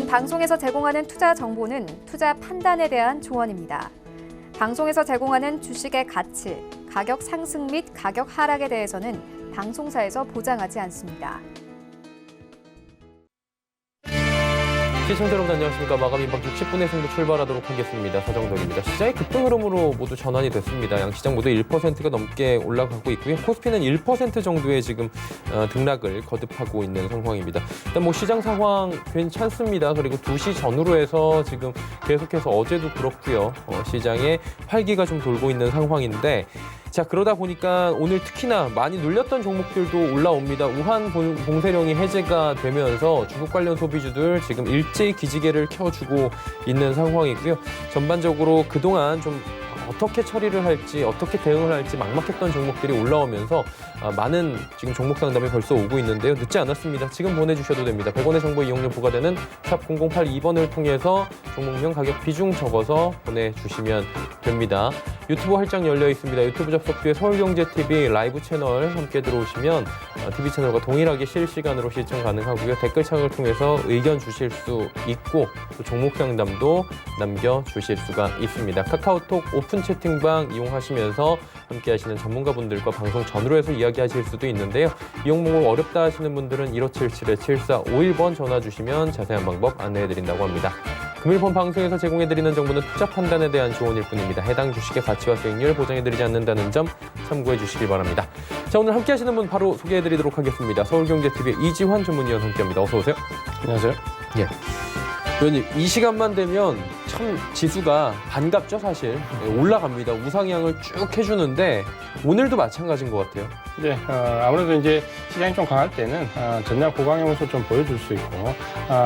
방송에서 제공하는 투자 정보는 투자 판단에 대한 조언입니다. 방송에서 제공하는 주식의 가치, 가격 상승 및 가격 하락에 대해서는 방송사에서 보장하지 않습니다. 시청자 여러분 안녕하십니까. 마감 임박 60분의 승부 출발하도록 하겠습니다. 서정덕입니다. 시장의 급등 흐름으로 모두 전환이 됐습니다. 양시장 모두 1%가 넘게 올라가고 있고요. 코스피는 1% 정도의 지금 등락을 거듭하고 있는 상황입니다. 일단 시장 상황 괜찮습니다. 그리고 2시 전후로 해서 지금 계속해서 어제도 그렇고요. 시장에 활기가 좀 돌고 있는 상황인데 자, 그러다 보니까 오늘 특히나 많이 눌렸던 종목들도 올라옵니다. 우한 봉쇄령이 해제가 되면서 중국 관련 소비주들 지금 일제히 기지개를 켜주고 있는 상황이고요. 전반적으로 그동안 좀 어떻게 처리를 할지, 어떻게 대응을 할지 막막했던 종목들이 올라오면서 많은 지금 종목 상담이 벌써 오고 있는데요. 늦지 않았습니다. 지금 보내주셔도 됩니다. 100원의 정보 이용료 부과되는 샵 0082번을 통해서 종목명 가격 비중 적어서 보내주시면 됩니다. 유튜브 활짝 열려 있습니다. 유튜브 접속 뒤에 서울경제TV 라이브 채널 함께 들어오시면 TV 채널과 동일하게 실시간으로 시청 가능하고요. 댓글창을 통해서 의견 주실 수 있고 또 종목 상담도 남겨주실 수가 있습니다. 카카오톡 오픈 채팅방 이용하시면서 함께 하시는 전문가분들과 방송 전후로 해서 이야기하실 수도 있는데요. 이 종목 어렵다 하시는 분들은 1577-7451번 전화 주시면 자세한 방법 안내해드린다고 합니다. 금일본 방송에서 제공해드리는 정보는 투자 판단에 대한 조언일 뿐입니다. 해당 주식의 가치와 수익률 보장해드리지 않는다는 점 참고해 주시기 바랍니다. 자, 오늘 함께 하시는 분 바로 소개해드리도록 하겠습니다. 서울경제TV의 이지환 전문위원 함께합니다. 어서 오세요. 안녕하세요. 예. 의원님, 이 시간만 되면 참 지수가 반갑죠, 사실. 올라갑니다. 우상향을 쭉 해주는데 오늘도 마찬가지인 것 같아요. 네, 아무래도 이제 시장이 좀 강할 때는 전략 보강의 모습을 좀 보여줄 수 있고,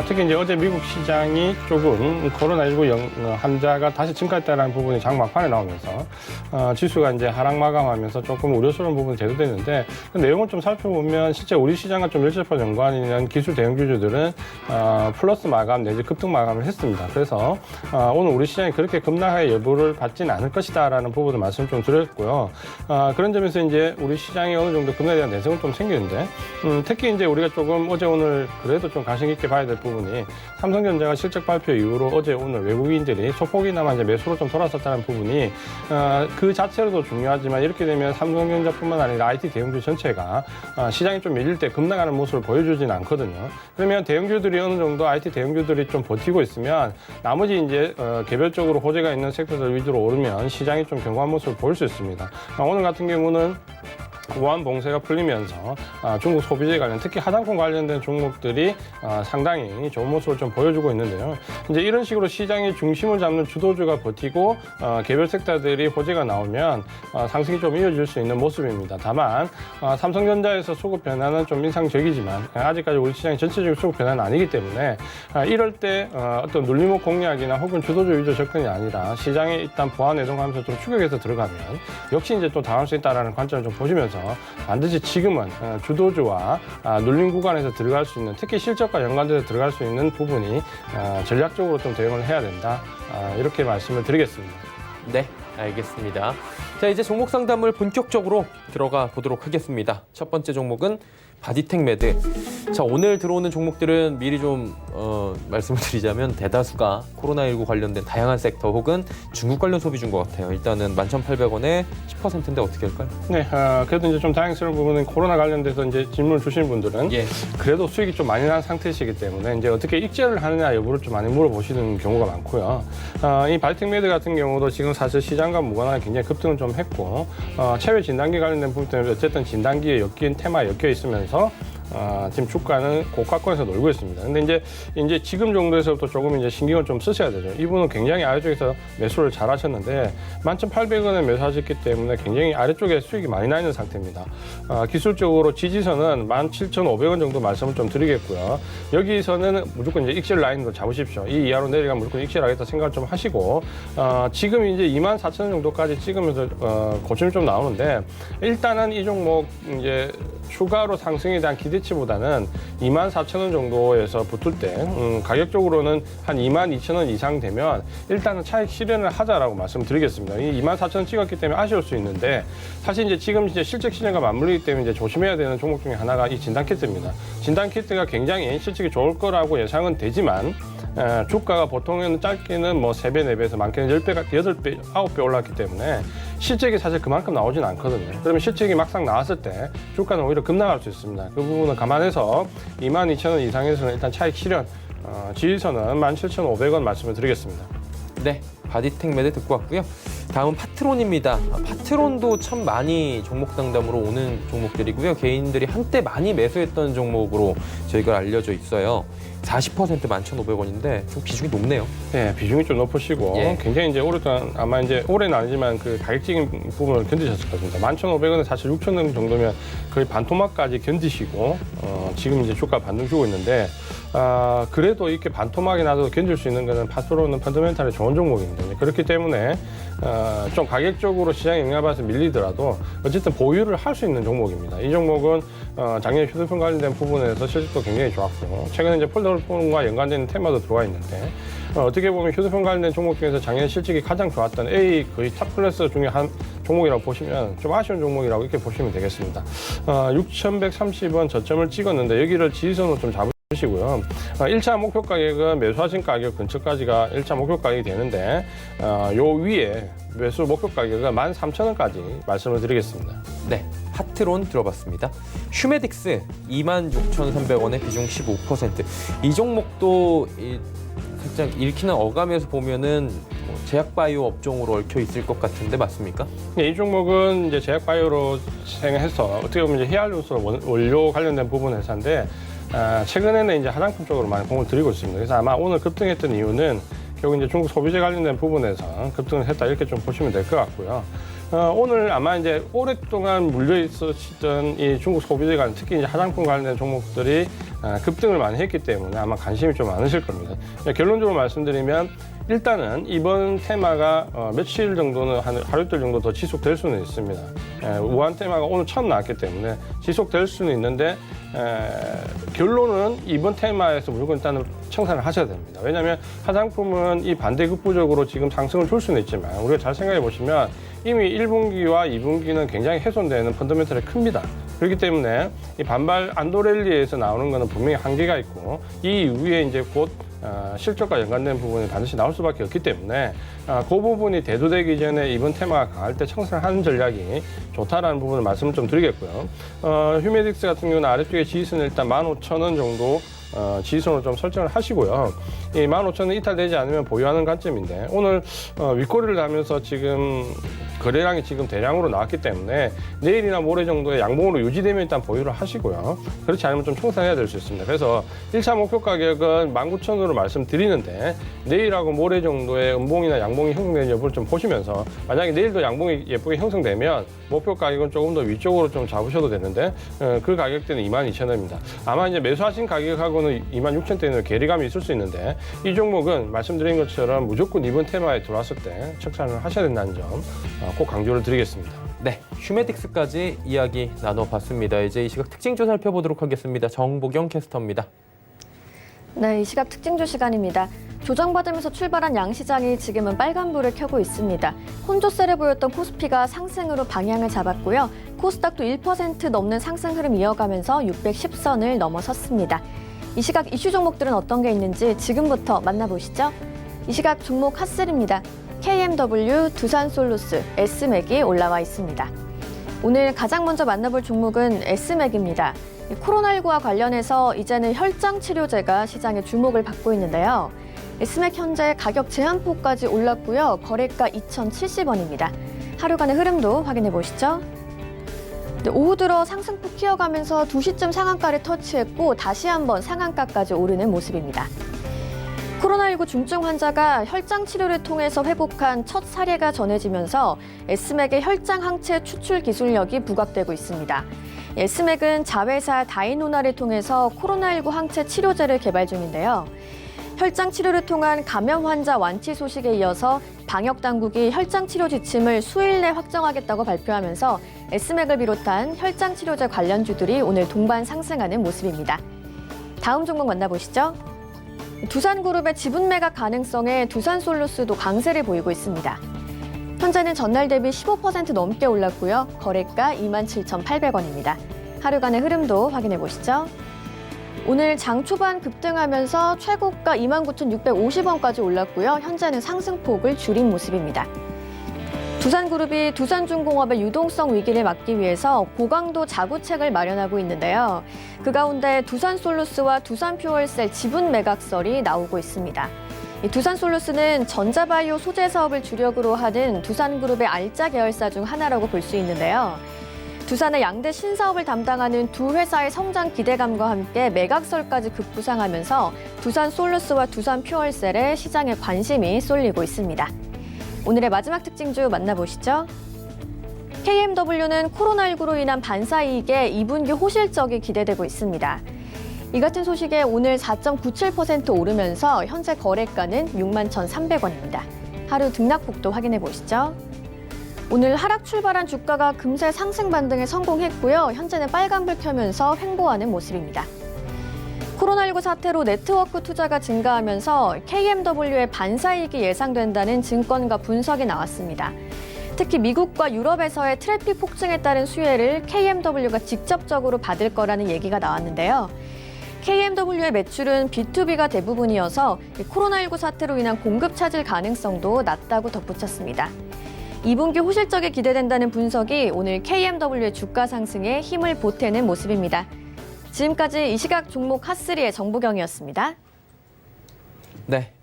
특히 이제 어제 미국 시장이 조금 코로나19 환자가 다시 증가했다는 부분이 장 막판에 나오면서 지수가 이제 하락 마감하면서 조금 우려스러운 부분이 제도됐는데 그 내용을 좀 살펴보면 실제 우리 시장과 좀 밀접한 연관이 있는 기술 대형주주들은 플러스 마감 내지 급등 마감을 했습니다. 그래서 오늘 우리 시장이 그렇게 급락의 여부를 받지는 않을 것이다라는 부분을 말씀 좀 드렸고요. 그런 점에서 이제 우리 시장이 어느 정도 급락에 대한 내성은 좀 생기는데 특히 이제 우리가 조금 어제 오늘 그래도 좀 관심 있게 봐야 될 부분이 삼성전자가 실적 발표 이후로 어제 오늘 외국인들이 소폭이나마 이제 매수로 좀 돌아섰다는 부분이 그 자체로도 중요하지만 이렇게 되면 삼성전자뿐만 아니라 IT 대형주 전체가 시장이 좀 밀릴 때 급락하는 모습을 보여주지는 않거든요. 그러면 대형주들이 어느 정도 IT 대형주들이 좀 버티고 있으면 나머지 이제 개별적으로 호재가 있는 섹터들 위주로 오르면 시장이 좀 견고한 모습을 보일 수 있습니다. 오늘 같은 경우는 우한 봉쇄가 풀리면서 중국 소비재 관련 특히 화장품 관련된 종목들이 상당히 좋은 모습을 좀 보여주고 있는데요. 이제 이런 식으로 시장의 중심을 잡는 주도주가 버티고 개별 섹터들이 호재가 나오면 상승이 좀 이어질 수 있는 모습입니다. 다만 삼성전자에서 수급 변화는 좀 인상적이지만 아직까지 우리 시장의 전체적인 수급 변화는 아니기 때문에 이럴 때 어떤 눌림목 공략이나 혹은 주도주 위주 접근이 아니라 시장에 일단 보완 내동하면서 좀 추격해서 들어가면 역시 이제 또 당할 수 있다는 관점을 좀 보시면서 반드시 지금은 주도주와 눌림 구간에서 들어갈 수 있는 특히 실적과 연관돼서 들어갈 수 있는 부분이 전략적으로 좀 대응을 해야 된다. 이렇게 말씀을 드리겠습니다. 네, 알겠습니다. 자, 이제 종목 상담을 본격적으로 들어가 보도록 하겠습니다. 첫 번째 종목은 바디텍 매드. 자, 오늘 들어오는 종목들은 미리 좀 말씀을 드리자면 대다수가 코로나19 관련된 다양한 섹터 혹은 중국 관련 소비주인 것 같아요. 일단은 11,800원에 10%인데 어떻게 할까요? 네, 그래도 이제 좀 다행스러운 부분은 코로나 관련돼서 이제 질문을 주신 분들은 그래도 수익이 좀 많이 난 상태시기 때문에 이제 어떻게 익절을 하느냐 여부를 좀 많이 물어보시는 경우가 많고요. 이 바디텍 매드 같은 경우도 지금 사실 시장과 무관하게 굉장히 급등을 좀 했고 체외 진단기 관련된 부분 때문에 어쨌든 진단기에 엮인 테마에 엮여 있으면서 지금 주가는 고가권에서 놀고 있습니다. 근데 이제 지금 정도에서부터 조금 이제 신경을 좀 쓰셔야 되죠. 이분은 굉장히 아래쪽에서 매수를 잘 하셨는데 11,800원에 매수하셨기 때문에 굉장히 아래쪽에 수익이 많이 나 있는 상태입니다. 기술적으로 지지선은 17,500원 정도 말씀을 좀 드리겠고요. 여기서는 무조건 이제 익셀 라인으로 잡으십시오. 이 이하로 내려가면 무조건 익셀하겠다 생각을 좀 하시고 지금 이제 24,000원 정도까지 찍으면서 고점이 좀 나오는데 일단은 이 종목 이제 추가로 상승에 대한 기대치보다는 24,000원 정도에서 붙을 때 가격적으로는 한 22,000원 이상 되면 일단은 차익 실현을 하자라고 말씀드리겠습니다. 이 24,000원 찍었기 때문에 아쉬울 수 있는데 사실 이제 지금 이제 실적 시즌과 맞물리기 때문에 이제 조심해야 되는 종목 중에 하나가 이 진단키트입니다. 진단키트가 굉장히 실적이 좋을 거라고 예상은 되지만 주가가 보통은 짧게는 뭐 3배, 4배에서 많게는 10배, 8배, 9배 올랐기 때문에 실적이 사실 그만큼 나오진 않거든요. 그러면 실적이 막상 나왔을 때 주가는 오히려 급락할 수 있습니다. 그 부분은 감안해서 22,000원 이상에서는 일단 차익 실현, 지지선은 17,500원 말씀을 드리겠습니다. 네, 바디텍 매드 듣고 왔고요. 다음 파트론입니다. 파트론도 참 많이 종목 상담으로 오는 종목들이고요. 개인들이 한때 많이 매수했던 종목으로 저희가 알려져 있어요. 40% 11,500원인데 좀 비중이 높네요. 네, 비중이 좀 높으시고 예. 굉장히 이제 오랫동안 아마 이제 올해는 아니지만 그 가격적인 부분을 견디셨을 겁니다. 11,500원은 사실 6,000원 정도면 거의 반토막까지 견디시고 지금 이제 주가 반등 주고 있는데 그래도 이렇게 반토막이 나도 견딜 수 있는 거는 파트론은 펀더멘탈이 좋은 종목입니다. 그렇기 때문에 좀 가격적으로 시장에 영향받아서 밀리더라도 어쨌든 보유를 할 수 있는 종목입니다. 이 종목은 작년 휴대폰 관련된 부분에서 실적도 굉장히 좋았고 최근에 이제 폴더폰과 연관되는 테마도 들어와 있는데 어떻게 보면 휴대폰 관련된 종목 중에서 작년 실적이 가장 좋았던 A 거의 탑 클래스 중에 한 종목이라고 보시면 좀 아쉬운 종목이라고 이렇게 보시면 되겠습니다. 6,130원 저점을 찍었는데 여기를 지지선으로 좀 잡으시고요. 1차 목표 가격은 매수하신 가격 근처까지가 1차 목표 가격이 되는데 요 위에 매수 목표 가격은 13,000원까지 말씀을 드리겠습니다. 네, 파트론 들어봤습니다. 휴메딕스 26,300원에 비중 15%. 이 종목도 살짝 읽히는 어감에서 보면은 제약바이오 업종으로 얽혀 있을 것 같은데 맞습니까? 네, 이 종목은 이제 제약바이오로 생해서 어떻게 보면 이제 히알루론 원료 관련된 부분 회사인데 최근에는 이제 화장품 쪽으로 많이 공을 들이고 있습니다. 그래서 아마 오늘 급등했던 이유는 결국 이제 중국 소비재 관련된 부분에서 급등을 했다 이렇게 좀 보시면 될 것 같고요. 오늘 아마 이제 오랫동안 물려 있었던 이 중국 소비재 관련, 특히 이제 화장품 관련된 종목들이 급등을 많이 했기 때문에 아마 관심이 좀 많으실 겁니다. 결론적으로 말씀드리면 일단은 이번 테마가 며칠 정도는 하루 이틀 정도 더 지속될 수는 있습니다. 우한 테마가 오늘 처음 나왔기 때문에 지속될 수는 있는데 결론은 이번 테마에서 무조건 일단은 청산을 하셔야 됩니다. 왜냐하면 화장품은 이 반대급부적으로 지금 상승을 줄 수는 있지만 우리가 잘 생각해 보시면 이미 1분기와 2분기는 굉장히 훼손되는 펀더멘털이 큽니다. 그렇기 때문에 이 반발 안도랠리에서 나오는 것은 분명히 한계가 있고 이 이후에 이제 곧 실적과 연관된 부분이 반드시 나올 수밖에 없기 때문에 그 부분이 대두되기 전에 이번 테마가 강할 때 청산하는 전략이 좋다라는 부분을 말씀을 좀 드리겠고요. 휴메딕스 같은 경우는 아래쪽에 지지선을 일단 15,000원 정도 지지선으로 좀 설정을 하시고요. 이 15,000원 이탈되지 않으면 보유하는 관점인데 오늘 윗꼬리를 하면서 지금 거래량이 지금 대량으로 나왔기 때문에 내일이나 모레 정도에 양봉으로 유지되면 일단 보유를 하시고요. 그렇지 않으면 좀 청산해야 될 수 있습니다. 그래서 1차 목표 가격은 19,000원으로 말씀드리는데 내일하고 모레 정도에 음봉이나 양봉이 형성되는 여부를 좀 보시면서 만약에 내일도 양봉이 예쁘게 형성되면 목표 가격은 조금 더 위쪽으로 좀 잡으셔도 되는데 그 가격대는 22,000원입니다. 아마 이제 매수하신 가격하고는 26,000대는 괴리감이 있을 수 있는데 이 종목은 말씀드린 것처럼 무조건 이번 테마에 들어왔을 때 청산을 하셔야 된다는 점 꼭 강조를 드리겠습니다. 네, 휴메딕스까지 이야기 나눠봤습니다. 이제 이 시각 특징주 살펴보도록 하겠습니다. 정보경 캐스터입니다. 네, 이 시각 특징주 시간입니다. 조정받으면서 출발한 양시장이 지금은 빨간불을 켜고 있습니다. 혼조세를 보였던 코스피가 상승으로 방향을 잡았고요. 코스닥도 1% 넘는 상승 흐름 이어가면서 610선을 넘어섰습니다. 이 시각 이슈 종목들은 어떤 게 있는지 지금부터 만나보시죠. 이 시각 종목 핫3입니다. KMW, 두산솔루스, S맥이 올라와 있습니다. 오늘 가장 먼저 만나볼 종목은 S맥입니다. 코로나19와 관련해서 이제는 혈장 치료제가 시장에 주목을 받고 있는데요. S맥 현재 가격 제한폭까지 올랐고요. 거래가 2,070원입니다. 하루간의 흐름도 확인해 보시죠. 네, 오후 들어 상승폭 키워가면서 2시쯤 상한가를 터치했고 다시 한번 상한가까지 오르는 모습입니다. 코로나19 중증 환자가 혈장 치료를 통해서 회복한 첫 사례가 전해지면서 S맥의 혈장 항체 추출 기술력이 부각되고 있습니다. S맥은 자회사 다이노나를 통해서 코로나19 항체 치료제를 개발 중인데요. 혈장 치료를 통한 감염 환자 완치 소식에 이어서 방역 당국이 혈장 치료 지침을 수일 내 확정하겠다고 발표하면서 S맥을 비롯한 혈장 치료제 관련주들이 오늘 동반 상승하는 모습입니다. 다음 종목 만나보시죠. 두산그룹의 지분 매각 가능성에 두산솔루스도 강세를 보이고 있습니다. 현재는 전날 대비 15% 넘게 올랐고요. 거래가 27,800원입니다. 하루간의 흐름도 확인해 보시죠. 오늘 장 초반 급등하면서 최고가 29,650원까지 올랐고요. 현재는 상승폭을 줄인 모습입니다. 두산그룹이 두산중공업의 유동성 위기를 막기 위해서 고강도 자구책을 마련하고 있는데요. 그 가운데 두산솔루스와 두산퓨얼셀 지분 매각설이 나오고 있습니다. 이 두산솔루스는 전자바이오 소재 사업을 주력으로 하는 두산그룹의 알짜 계열사 중 하나라고 볼 수 있는데요. 두산의 양대 신사업을 담당하는 두 회사의 성장 기대감과 함께 매각설까지 급부상하면서 두산솔루스와 두산퓨얼셀의 시장에 관심이 쏠리고 있습니다. 오늘의 마지막 특징주 만나보시죠. KMW는 코로나19로 인한 반사이익에 2분기 호실적이 기대되고 있습니다. 이 같은 소식에 오늘 4.97% 오르면서 현재 거래가는 61,300원입니다. 하루 등락폭도 확인해 보시죠. 오늘 하락 출발한 주가가 금세 상승 반등에 성공했고요. 현재는 빨간불 켜면서 횡보하는 모습입니다. 코로나19 사태로 네트워크 투자가 증가하면서 KMW의 반사이익이 예상된다는 증권가 분석이 나왔습니다. 특히 미국과 유럽에서의 트래픽 폭증에 따른 수혜를 KMW가 직접적으로 받을 거라는 얘기가 나왔는데요. KMW의 매출은 B2B가 대부분이어서 코로나19 사태로 인한 공급 차질 가능성도 낮다고 덧붙였습니다. 2분기 호실적이 기대된다는 분석이 오늘 KMW의 주가 상승에 힘을 보태는 모습입니다. 지금까지 이 시각 종목 핫3의 정보경이었습니다. 네,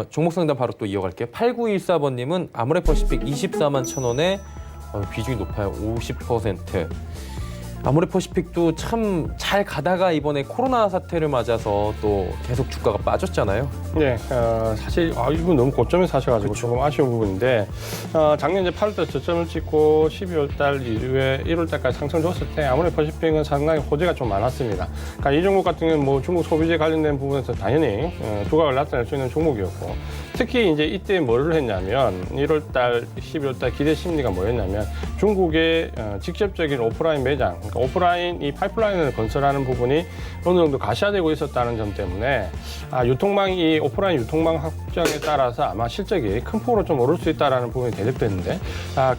종목 상담 바로 또 이어갈게요. 8914번님은 아모레퍼시픽 24만 1,000원에 비중이 높아요. 50%. 아모레퍼시픽도 참 잘 가다가 이번에 코로나 사태를 맞아서 또 계속 주가가 빠졌잖아요. 네, 사실 이분 너무 고점에 사셔가지고 그쵸. 조금 아쉬운 부분인데 작년 이제 8월달 저점을 찍고 12월달 이후에 1월달까지 상승 줬을 때 아모레퍼시픽은 상당히 호재가 좀 많았습니다. 그러니까 이 종목 같은 경우는 뭐 중국 소비재 관련된 부분에서 당연히 두각을 나타낼 수 있는 종목이었고 특히 이제 이때 뭐를 했냐면 1월달, 12월달 기대 심리가 뭐였냐면 중국의 직접적인 오프라인 매장, 그러니까 오프라인 이 파이프라인을 건설하는 부분이 어느 정도 가시화되고 있었다는 점 때문에 유통망이 오프라인 유통망 확장에 따라서 아마 실적이 큰 폭으로 좀 오를 수 있다라는 부분이 대립됐는데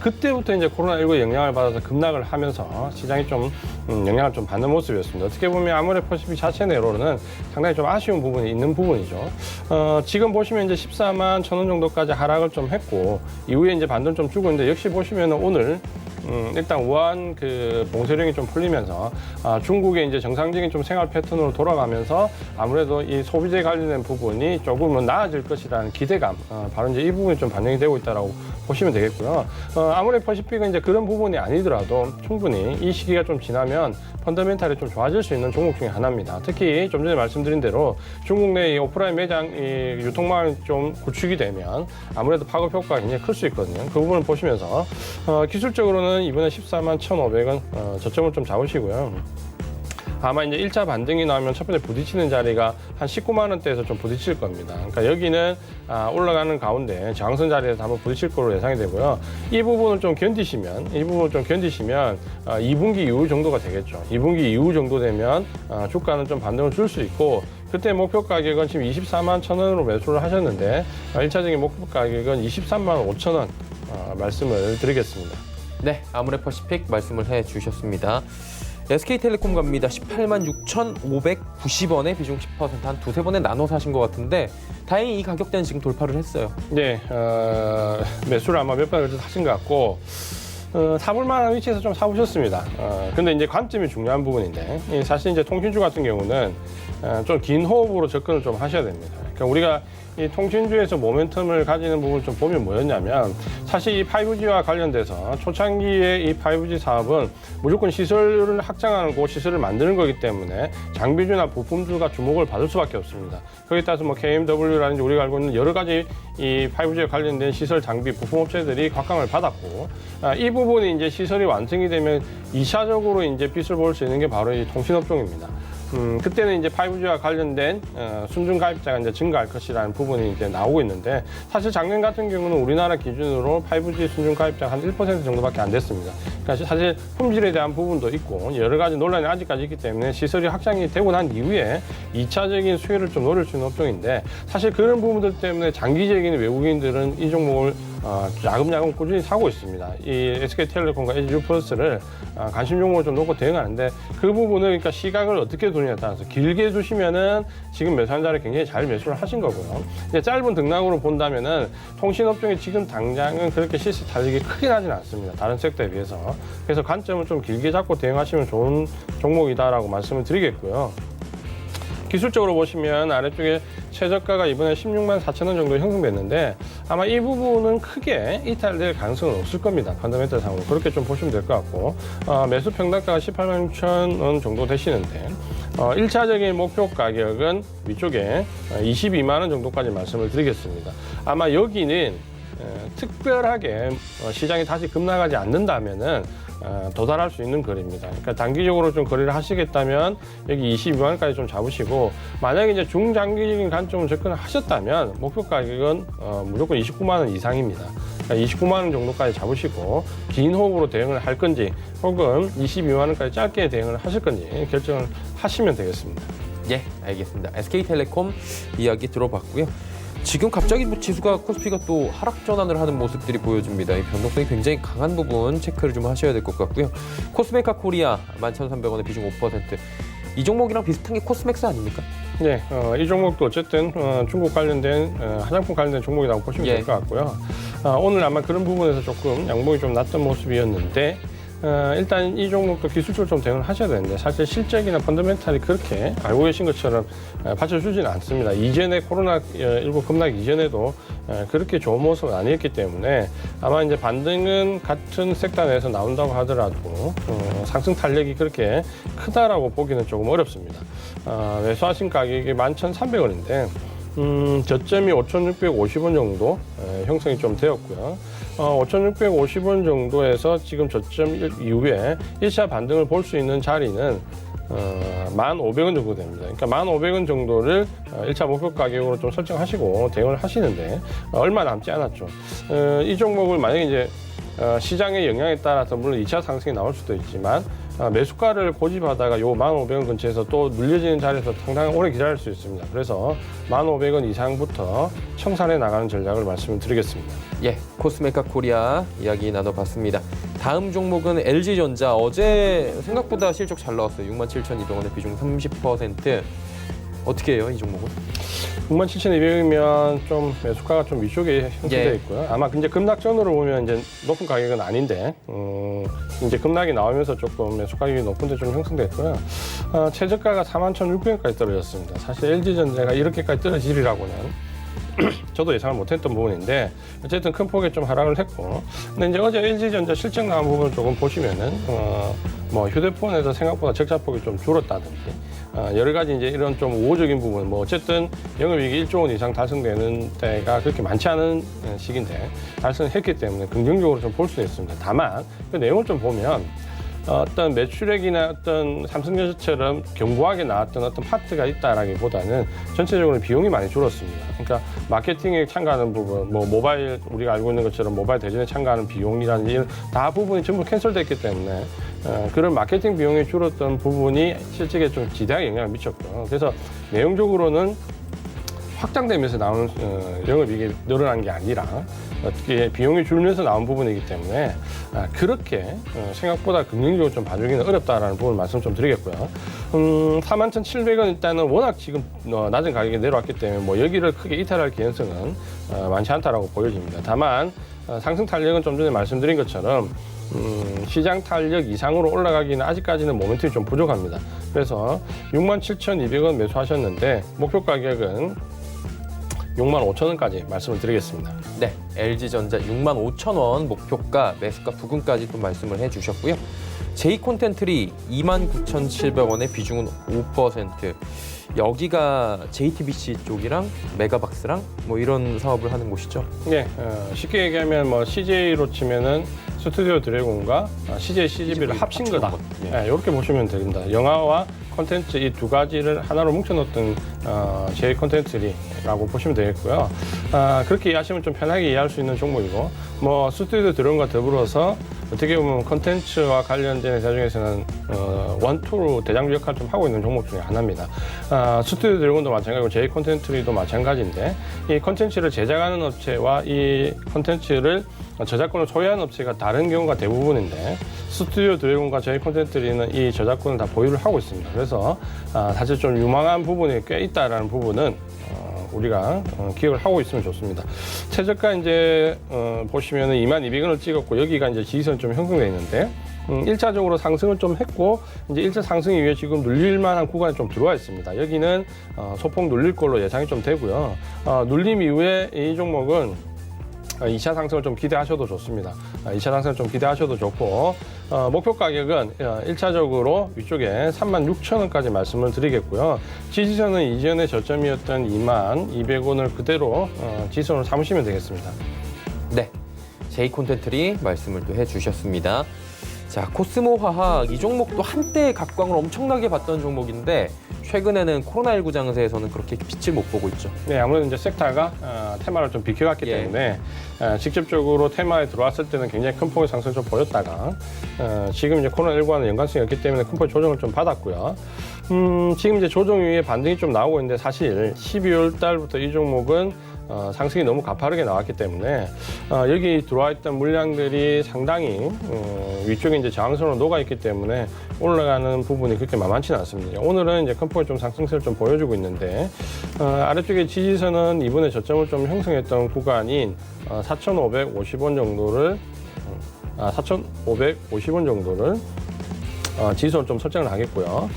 그때부터 이제 코로나19의 영향을 받아서 급락을 하면서 시장이 좀 영향을 좀 받는 모습이었습니다. 어떻게 보면 아모레퍼시픽 자체 내로는 상당히 좀 아쉬운 부분이 있는 부분이죠. 지금 보시면 이제 14만 1,000원 정도까지 하락을 좀 했고 이후에 이제 반등 좀 주고 있는데 역시 보시면 오늘 일단 우한 그 봉쇄령이 좀 풀리면서 중국의 이제 정상적인 좀 생활 패턴으로 돌아가면서 아무래도 이 소비재 관련된 부분이 조금은 나아질 것이라는 기대감, 바로 이제 이 부분이 좀 반영이 되고 있다라고 보시면 되겠고요. 아모레퍼시픽은 이제 그런 부분이 아니더라도 충분히 이 시기가 좀 지나면 펀더멘탈이 좀 좋아질 수 있는 종목 중에 하나입니다. 특히 좀 전에 말씀드린 대로 중국 내 오프라인 매장 유통망이 좀 구축이 되면 아무래도 파급 효과가 굉장히 클 수 있거든요. 그 부분을 보시면서 기술적으로는 이번에 14만 1,500원 저점을 좀 잡으시고요. 아마 이제 1차 반등이 나오면 첫 번째 부딪히는 자리가 한 19만 원대에서 좀 부딪힐 겁니다. 그러니까 여기는 올라가는 가운데 저항선 자리에서 한번 부딪힐 거로 예상이 되고요. 이 부분을 좀 견디시면 2분기 이후 정도가 되겠죠. 2분기 이후 정도 되면 주가는 좀 반등을 줄 수 있고 그때 목표 가격은 지금 24만 1,000원으로 매수를 하셨는데 1차적인 목표 가격은 23만 5,000원 말씀을 드리겠습니다. 네, 아모레퍼시픽 말씀을 해주셨습니다. SK텔레콤 갑니다. 18만 6,590원에 비중 10% 한 두세 번에 나눠 사신 것 같은데 다행히 이 가격대는 지금 돌파를 했어요. 네, 매수를 아마 몇 번 하신 것 같고 사볼 만한 위치에서 좀 사보셨습니다. 근데 이제 관점이 중요한 부분인데 사실 이제 통신주 같은 경우는 좀 긴 호흡으로 접근을 좀 하셔야 됩니다. 그러니까 우리가 이 통신주에서 모멘텀을 가지는 부분을 좀 보면 뭐였냐면 사실 이 5G와 관련돼서 초창기에 이 5G 사업은 무조건 시설을 확장하는 거 시설을 만드는 거기 때문에 장비주나 부품주가 주목을 받을 수밖에 없습니다. 거기에 따라서 뭐 KMW라든지 우리가 알고 있는 여러 가지 이 5G에 관련된 시설 장비 부품업체들이 곽강을 받았고 이 부분이 이제 시설이 완성이 되면 2차적으로 이제 빛을 볼 수 있는 게 바로 이 통신업종입니다. 그때는 이제 5G와 관련된 순증 가입자가 이제 증가할 것이라는 부분이 이제 나오고 있는데 사실 작년 같은 경우는 우리나라 기준으로 5G 순증 가입자가 한 1% 정도밖에 안 됐습니다. 그러니까 사실 품질에 대한 부분도 있고 여러 가지 논란이 아직까지 있기 때문에 시설이 확장이 되고 난 이후에 2차적인 수혜를 좀 노릴 수 있는 업종인데 사실 그런 부분들 때문에 장기적인 외국인들은 이 종목을 야금야금 꾸준히 사고 있습니다. 이 SK텔레콤과 LG유플러스를 관심 종목을 좀 놓고 대응하는데 그 부분은 그러니까 시각을 어떻게 두느냐에 따라서 길게 두시면은 지금 매수한 자리 굉장히 잘 매수를 하신 거고요. 이제 짧은 등락으로 본다면은 통신업종이 지금 당장은 그렇게 실시 탄력이 크게 나지는 않습니다. 다른 섹터에 비해서. 그래서 관점을 좀 길게 잡고 대응하시면 좋은 종목이다라고 말씀을 드리겠고요. 기술적으로 보시면 아래쪽에 최저가가 이번에 16만 4천 원 정도 형성됐는데 아마 이 부분은 크게 이탈될 가능성은 없을 겁니다. 펀더멘털 상으로 그렇게 좀 보시면 될 것 같고 매수 평단가가 18만 6천 원 정도 되시는데 1차적인 목표 가격은 위쪽에 22만 원 정도까지 말씀을 드리겠습니다. 아마 여기는 특별하게 시장이 다시 급락하지 않는다면은 도달할 수 있는 거리입니다. 그러니까 단기적으로 좀 거래를 하시겠다면 여기 22만 원까지 좀 잡으시고 만약에 이제 중장기적인 관점을 접근을 하셨다면 목표 가격은 무조건 29만 원 이상입니다. 그러니까 29만 원 정도까지 잡으시고 긴 호흡으로 대응을 할 건지 혹은 22만 원까지 짧게 대응을 하실 건지 결정을 하시면 되겠습니다. 예, 알겠습니다. SK텔레콤 이야기 들어봤고요. 지금 갑자기 지수가 코스피가 또 하락 전환을 하는 모습들이 보여집니다. 이 변동성이 굉장히 강한 부분 체크를 좀 하셔야 될 것 같고요. 코스메카 코리아 11,300원에 비중 5%. 이 종목이랑 비슷한 게 코스맥스 아닙니까? 네, 이 종목도 어쨌든 중국 관련된 화장품 관련된 종목이라고 보시면 될 것 같고요. 오늘 아마 그런 부분에서 조금 양봉이 좀 낮던 모습이었는데 일단 이 종목도 기술적으로 좀 대응을 하셔야 되는데 사실 실적이나 펀더멘탈이 그렇게 알고 계신 것처럼 받쳐주지는 않습니다. 이전에 코로나19 급락 이전에도 그렇게 좋은 모습은 아니었기 때문에 아마 이제 반등은 같은 섹터 내에서 나온다고 하더라도 상승 탄력이 그렇게 크다라고 보기는 조금 어렵습니다. 매수하신 가격이 11,300원인데 저점이 5,650원 정도 형성이 좀 되었고요. 5,650원 정도에서 지금 저점 이후에 1차 반등을 볼 수 있는 자리는 1,500원 정도 됩니다. 그러니까 1,500원 정도를 1차 목표 가격으로 좀 설정하시고 대응을 하시는데 얼마 남지 않았죠. 이 종목을 만약에 이제 시장의 영향에 따라서 물론 2차 상승이 나올 수도 있지만 매수가를 고집하다가 요 1,500원 근처에서 또 눌려지는 자리에서 상당히 오래 기다릴 수 있습니다. 그래서 1,500원 이상부터 청산해 나가는 전략을 말씀을 드리겠습니다. 예, 코스메카 코리아 이야기 나눠봤습니다. 다음 종목은 LG전자. 어제 생각보다 실적 잘 나왔어요. 67,200원에 비중 30%. 어떻게 해요, 이 종목은? 67,200이면 좀 매수가가 좀 위쪽에 형성되어 있고요. 아마 이제 급락 전으로 보면 이제 높은 가격은 아닌데, 이제 급락이 나오면서 조금 매수 가격이 높은데 좀 형성됐고요. 최저가가 41,600원까지 떨어졌습니다. 사실 LG전자가 이렇게까지 떨어지리라고는 저도 예상을 못했던 부분인데 어쨌든 큰 폭의 좀 하락을 했고 근데 이제 어제 LG전자 실적 나온 부분을 조금 보시면은 뭐 휴대폰에서 생각보다 적자폭이 좀 줄었다든지 여러 가지 이제 이런 좀 우호적인 부분 뭐 어쨌든 영업이익이 1조 원 이상 달성되는 때가 그렇게 많지 않은 시기인데 달성했기 때문에 긍정적으로 좀 볼 수 있습니다. 다만 그 내용을 좀 보면 어떤 매출액이나 어떤 삼성전자처럼 견고하게 나왔던 어떤 파트가 있다라기보다는 전체적으로 비용이 많이 줄었습니다. 그러니까 마케팅에 참가하는 부분, 뭐 모바일 우리가 알고 있는 것처럼 모바일 대전에 참가하는 비용이라든지 이런 다 부분이 전부 캔슬됐기 때문에 그런 마케팅 비용이 줄었던 부분이 실적에 좀 지대하게 영향을 미쳤고요. 그래서 내용적으로는 확장되면서 나오는 영업이익이 늘어난 게 아니라 어떻게 비용이 줄면서 나온 부분이기 때문에 그렇게 생각보다 긍정적으로 좀 봐주기는 어렵다라는 부분을 말씀 좀 드리겠고요. 41,700원 일단은 워낙 지금 낮은 가격에 내려왔기 때문에 뭐 여기를 크게 이탈할 개연성은 많지 않다라고 보여집니다. 다만 상승 탄력은 좀 전에 말씀드린 것처럼 시장 탄력 이상으로 올라가기는 아직까지는 모멘텀이 좀 부족합니다. 그래서 67,200원 매수하셨는데 목표 가격은 65,000원까지 말씀을 드리겠습니다. 네, LG전자 65,000원 목표가 매수가 부근까지 또 말씀을 해주셨고요. J콘텐트리 29,700원에 비중은 5%. 여기가 JTBC 쪽이랑 메가박스랑 뭐 이런 사업을 하는 곳이죠. 네, 쉽게 얘기하면 뭐 CJ로 치면은 스튜디오 드래곤과 CJ CGV를 합친 거다. 네, 이렇게 보시면 됩니다. 영화와 콘텐츠 이 두 가지를 하나로 뭉쳐놓던 J 콘텐츠라고 보시면 되겠고요. 그렇게 이해하시면 좀 편하게 이해할 수 있는 종목이고, 뭐 스튜디오 드래곤과 더불어서 어떻게 보면 콘텐츠와 관련된 회사 중에서는 원투로 대장주 역할을 좀 하고 있는 종목 중에 하나입니다. 스튜디오 드래곤도 마찬가지고 제이 콘텐츠리도 마찬가지인데 이 콘텐츠를 제작하는 업체와 이 콘텐츠를 저작권을 소유하는 업체가 다른 경우가 대부분인데 스튜디오 드래곤과 제이 콘텐츠리는 이 저작권을 다 보유를 하고 있습니다. 그래서 사실 좀 유망한 부분이 꽤 있다라는 부분은 우리가 기억을 하고 있으면 좋습니다. 최저가 이제 보시면은 22,200원을 찍었고 여기가 이제 지지선 좀 형성되어 있는데 1차적으로 상승을 좀 했고 이제 1차 상승 이후에 지금 눌릴 만한 구간이 좀 들어와 있습니다. 여기는 소폭 눌릴 걸로 예상이 좀 되고요. 눌림 이후에 이 종목은 2차 상승을 좀 기대하셔도 좋습니다. 2차 상승을 좀 기대하셔도 좋고 목표 가격은 1차적으로 위쪽에 36,000원까지 말씀을 드리겠고요. 지지선은 이전의 저점이었던 22,200원을 그대로 지지선으로 삼으시면 되겠습니다. 네, 제이 콘텐츠리 말씀을 또 해주셨습니다. 자, 코스모 화학 이 종목도 한때 각광을 엄청나게 받던 종목인데 최근에는 코로나19 장세에서는 그렇게 빛을 못 보고 있죠. 네, 아무래도 이제 섹터가 테마를 좀 비켜갔기 때문에 직접적으로 테마에 들어왔을 때는 굉장히 큰 폭의 상승을 좀 보였다가 지금 이제 코로나19와는 연관성이 없기 때문에 큰 폭의 조정을 좀 받았고요. 지금 이제 조정 이후에 반등이 좀 나오고 있는데 사실 12월 달부터 이 종목은 상승이 너무 가파르게 나왔기 때문에 여기 들어와 있던 물량들이 상당히 위쪽에 이제 저항선으로 녹아 있기 때문에 올라가는 부분이 그렇게 만만치는 않습니다. 오늘은 이제 큰 폭의 좀 상승세를 좀 보여주고 있는데 아래쪽에 지지선은 이번에 저점을 좀 형성했던 구간인 4,550원 정도를 4,550원 정도를 지지선을 좀 설정을 하겠고요.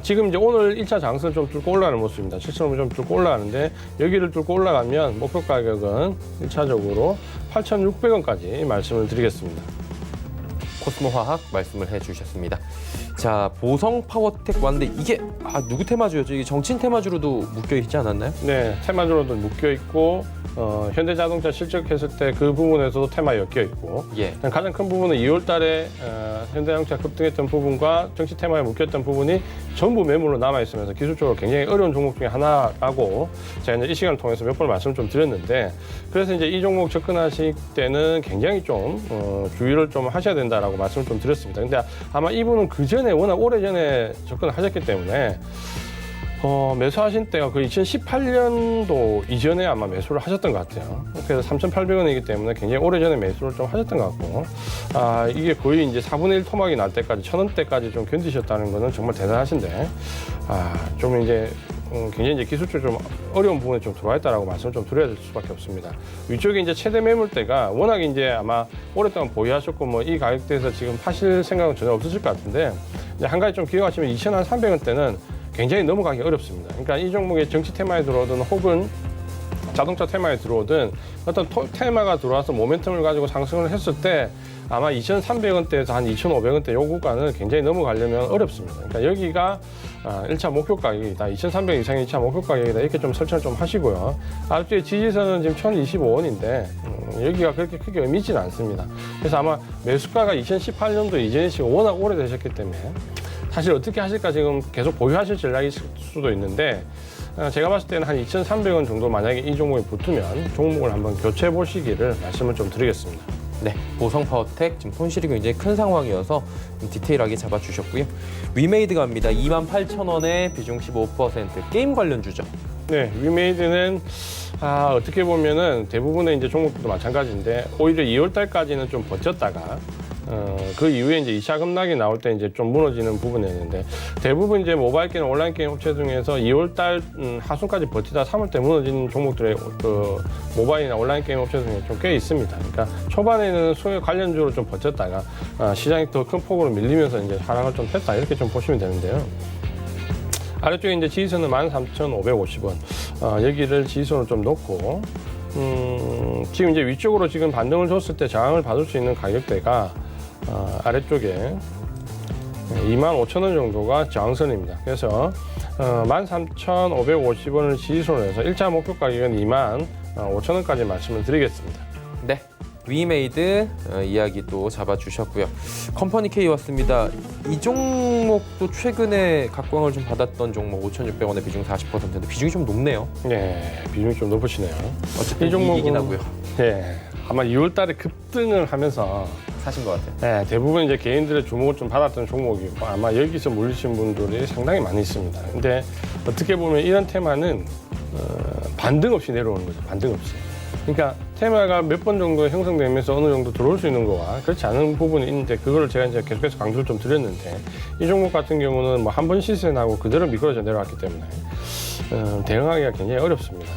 지금 이제 오늘 1차 장승을 좀 뚫고 올라가는 모습입니다. 7,000원 좀 뚫고 올라가는데 여기를 뚫고 올라가면 목표 가격은 1차적으로 8,600원까지 말씀을 드리겠습니다. 코스모 화학 말씀을 해주셨습니다. 자, 보성 파워텍 왔는데 이게 누구 테마주였죠? 이게 정친 테마주로도 묶여 있지 않았나요? 네, 테마주로도 묶여 있고 현대자동차 실적했을 때 그 부분에서도 테마에 엮여 있고 예. 가장 큰 부분은 2월 달에 현대자동차 급등했던 부분과 정치 테마에 묶였던 부분이 전부 매물로 남아 있으면서 기술적으로 굉장히 어려운 종목 중에 하나라고 제가 이제 이 시간을 통해서 몇 번 말씀을 좀 드렸는데 그래서 이제 이 종목 접근하실 때는 굉장히 좀 주의를 좀 하셔야 된다라고 말씀을 좀 드렸습니다. 근데 아마 이분은 그 전에 워낙 오래 전에 접근을 하셨기 때문에 매수하신 때가 그 2018년도 이전에 아마 매수를 하셨던 것 같아요. 그래서 3,800원이기 때문에 굉장히 오래전에 매수를 좀 하셨던 것 같고, 이게 거의 이제 4분의 1 토막이 날 때까지, 1,000원대까지 좀 견디셨다는 거는 정말 대단하신데, 좀 이제, 굉장히 이제 기술적으로 좀 어려운 부분에 좀 들어와 있다라고 말씀을 좀 드려야 될 수밖에 없습니다. 위쪽에 이제 최대 매물대가 워낙 이제 아마 오랫동안 보유하셨고, 뭐 이 가격대에서 지금 파실 생각은 전혀 없으실 것 같은데, 이제 한 가지 좀 기억하시면 2,300원대는 굉장히 넘어가기 어렵습니다. 그러니까 이 종목의 정치 테마에 들어오든 혹은 자동차 테마에 들어오든 어떤 테마가 들어와서 모멘텀을 가지고 상승을 했을 때 아마 2,300원대에서 한 2,500원대 요 구간을 굉장히 넘어가려면 어렵습니다. 그러니까 여기가 1차 목표 가격이다. 2,300 이상의 2차 목표 가격이다. 이렇게 좀 설정을 좀 하시고요. 아래쪽에 지지선은 지금 1,025원인데 여기가 그렇게 크게 의미 있지는 않습니다. 그래서 아마 매수가가 2018년도 이전이시고 워낙 오래되셨기 때문에 사실 어떻게 하실까 지금 계속 보유하실 전략일 수도 있는데 제가 봤을 때는 한 2,300원 정도 만약에 이 종목에 붙으면 종목을 한번 교체해 보시기를 말씀을 좀 드리겠습니다. 네, 보성 파워텍 지금 손실이 굉장히 큰 상황이어서 좀 디테일하게 잡아주셨고요. 위메이드 갑니다. 28,000원에 비중 15% 게임 관련주죠. 네, 위메이드는 어떻게 보면은 대부분의 이제 종목들도 마찬가지인데 오히려 2월 달까지는 좀 버텼다가 그 이후에 이제 2차 급락이 나올 때 이제 좀 무너지는 부분이었는데 대부분 이제 모바일 게임, 온라인 게임 업체 중에서 2월 달 하순까지 버티다 3월 때 무너지는 종목들의 그 모바일이나 온라인 게임 업체 중에 좀 꽤 있습니다. 그러니까 초반에는 소액 관련주로 좀 버텼다가 시장이 더 큰 폭으로 밀리면서 이제 하락을 좀 했다 이렇게 좀 보시면 되는데요. 아래쪽에 이제 지지선은 13,550원 여기를 지지선을 좀 놓고 지금 이제 위쪽으로 지금 반등을 줬을 때 저항을 받을 수 있는 가격대가 아래쪽에 25,000원 정도가 저항선입니다. 그래서 13,550원을 지지선으로 해서 1차 목표 가격은 25,000원까지 말씀을 드리겠습니다. 네, 위메이드 이야기 또 잡아주셨고요. 컴퍼니 K 왔습니다. 이 종목도 최근에 각광을 좀 받았던 종목 5,600원에 비중 40%인데 비중이 좀 높네요. 네, 비중이 좀 높으시네요. 어쨌든 이 종목은 이기긴 하고요. 네, 아마 2월 달에 급등을 하면서 사신 것 같아요. 네, 대부분 이제 개인들의 주목을 좀 받았던 종목이고 아마 여기서 몰리신 분들이 상당히 많이 있습니다. 근데 어떻게 보면 이런 테마는 반등 없이 내려오는 거죠. 반등 없이. 그러니까 테마가 몇 번 정도 형성되면서 어느 정도 들어올 수 있는 거와 그렇지 않은 부분이 있는데 그거를 제가 이제 계속해서 강조를 좀 드렸는데 이 종목 같은 경우는 뭐 한 번 시세 나고 그대로 미끄러져 내려왔기 때문에 대응하기가 굉장히 어렵습니다.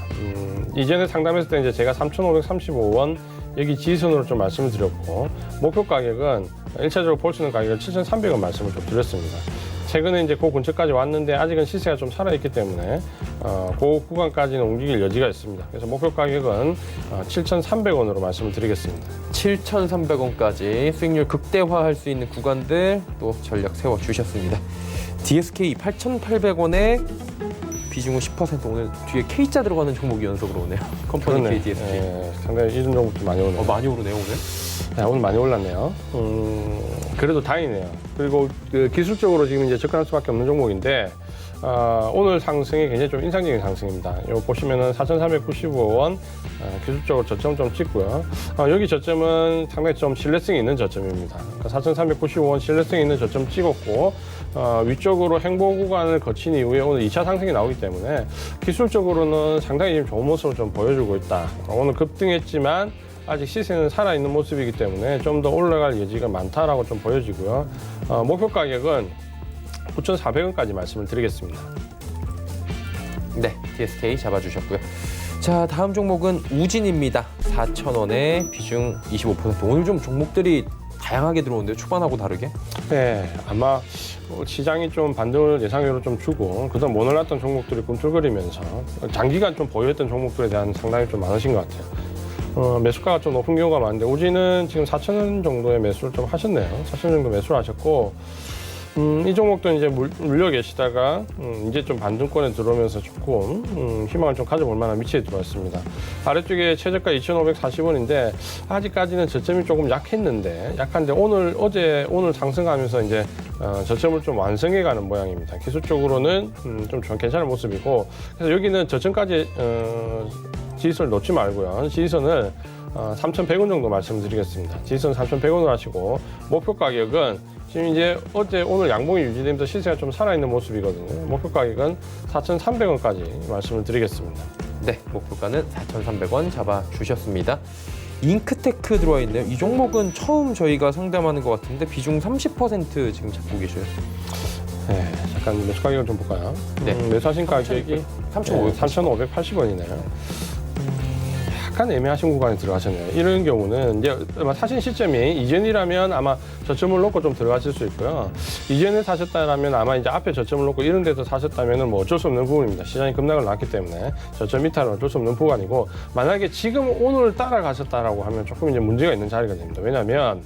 이전에 상담했을 때 이제 제가 3,535원 여기 지지선으로 좀 말씀을 드렸고 목표 가격은 1차적으로 볼 수 있는 가격을 7,300원 말씀을 좀 드렸습니다. 최근에 이제 그 근처까지 왔는데 아직은 시세가 좀 살아있기 때문에 그 구간까지는 움직일 여지가 있습니다. 그래서 목표 가격은 7,300원으로 말씀을 드리겠습니다. 7,300원까지 수익률 극대화할 수 있는 구간들 또 전략 세워주셨습니다. DSK 8,800원에 비중은 10% 오늘 뒤에 K자 들어가는 종목이 연속으로 오네요. 컴퍼니 K, DSK. 네, 상당히 이런 종목도 많이 오네요. 많이 오르네요 오늘. 네, 오늘 많이 올랐네요. 그래도 다행이네요. 그리고 그 기술적으로 지금 이제 접근할 수밖에 없는 종목인데 오늘 상승이 굉장히 좀 인상적인 상승입니다. 이거 보시면은 4,395원 기술적으로 저점 좀 찍고요. 여기 저점은 상당히 좀 신뢰성이 있는 저점입니다. 그러니까 4,395원 신뢰성이 있는 저점 찍었고 위쪽으로 행보 구간을 거친 이후에 오늘 2차 상승이 나오기 때문에 기술적으로는 상당히 지금 좋은 모습을 좀 보여주고 있다. 오늘 급등했지만 아직 시세는 살아있는 모습이기 때문에 좀 더 올라갈 여지가 많다라고 좀 보여지고요. 목표 가격은 9,400원까지 말씀을 드리겠습니다. 네, DSK 잡아주셨고요. 자, 다음 종목은 우진입니다. 4,000원에 비중 25%. 오늘 좀 종목들이 다양하게 들어오는데요. 초반하고 다르게. 네, 아마 시장이 좀 반등을 예상외로 좀 주고 그다음 못 올랐던 종목들이 꿈틀거리면서 장기간 좀 보유했던 종목들에 대한 상당히 좀 많으신 것 같아요. 매수가가 좀 높은 경우가 많은데 우진은 지금 4,000원 정도의 매수를 좀 하셨네요. 4,000원 정도 매수를 하셨고 이 종목도 이제 물려 계시다가 이제 좀 반등권에 들어오면서 조금 희망을 좀 가져볼 만한 위치에 들어왔습니다. 아래쪽에 최저가 2,540원인데 아직까지는 저점이 조금 약한데 오늘 상승하면서 이제 저점을 좀 완성해가는 모양입니다. 기술적으로는 좀 괜찮은 모습이고 그래서 여기는 저점까지 지지선을 놓지 말고요. 지지선을 3,100원 정도 말씀드리겠습니다. 지지선 3,100원으로 하시고 목표 가격은 지금 이제 오늘 양봉이 유지되면서 시세가 좀 살아있는 모습이거든요. 목표 가격은 4,300원까지 말씀을 드리겠습니다. 네, 목표가는 4,300원 잡아주셨습니다. 잉크테크 들어와 있네요. 이 종목은 처음 저희가 상담하는 것 같은데 비중 30% 지금 잡고 계셔요. 네, 잠깐 매수 가격을 좀 볼까요? 네. 매수하신 가격이 3,580원이네요. 약간 애매하신 구간에 들어가셨네요. 이런 경우는 이제 사신 시점이 이전이라면 아마 저점을 놓고 좀 들어가실 수 있고요. 이전에 사셨다라면 아마 이제 앞에 저점을 놓고 이런 데서 사셨다면은 뭐 어쩔 수 없는 부분입니다. 시장이 급락을 났기 때문에 저점 이탈은 어쩔 수 없는 구간이고 만약에 지금 오늘 따라가셨다라고 하면 조금 이제 문제가 있는 자리가 됩니다. 왜냐하면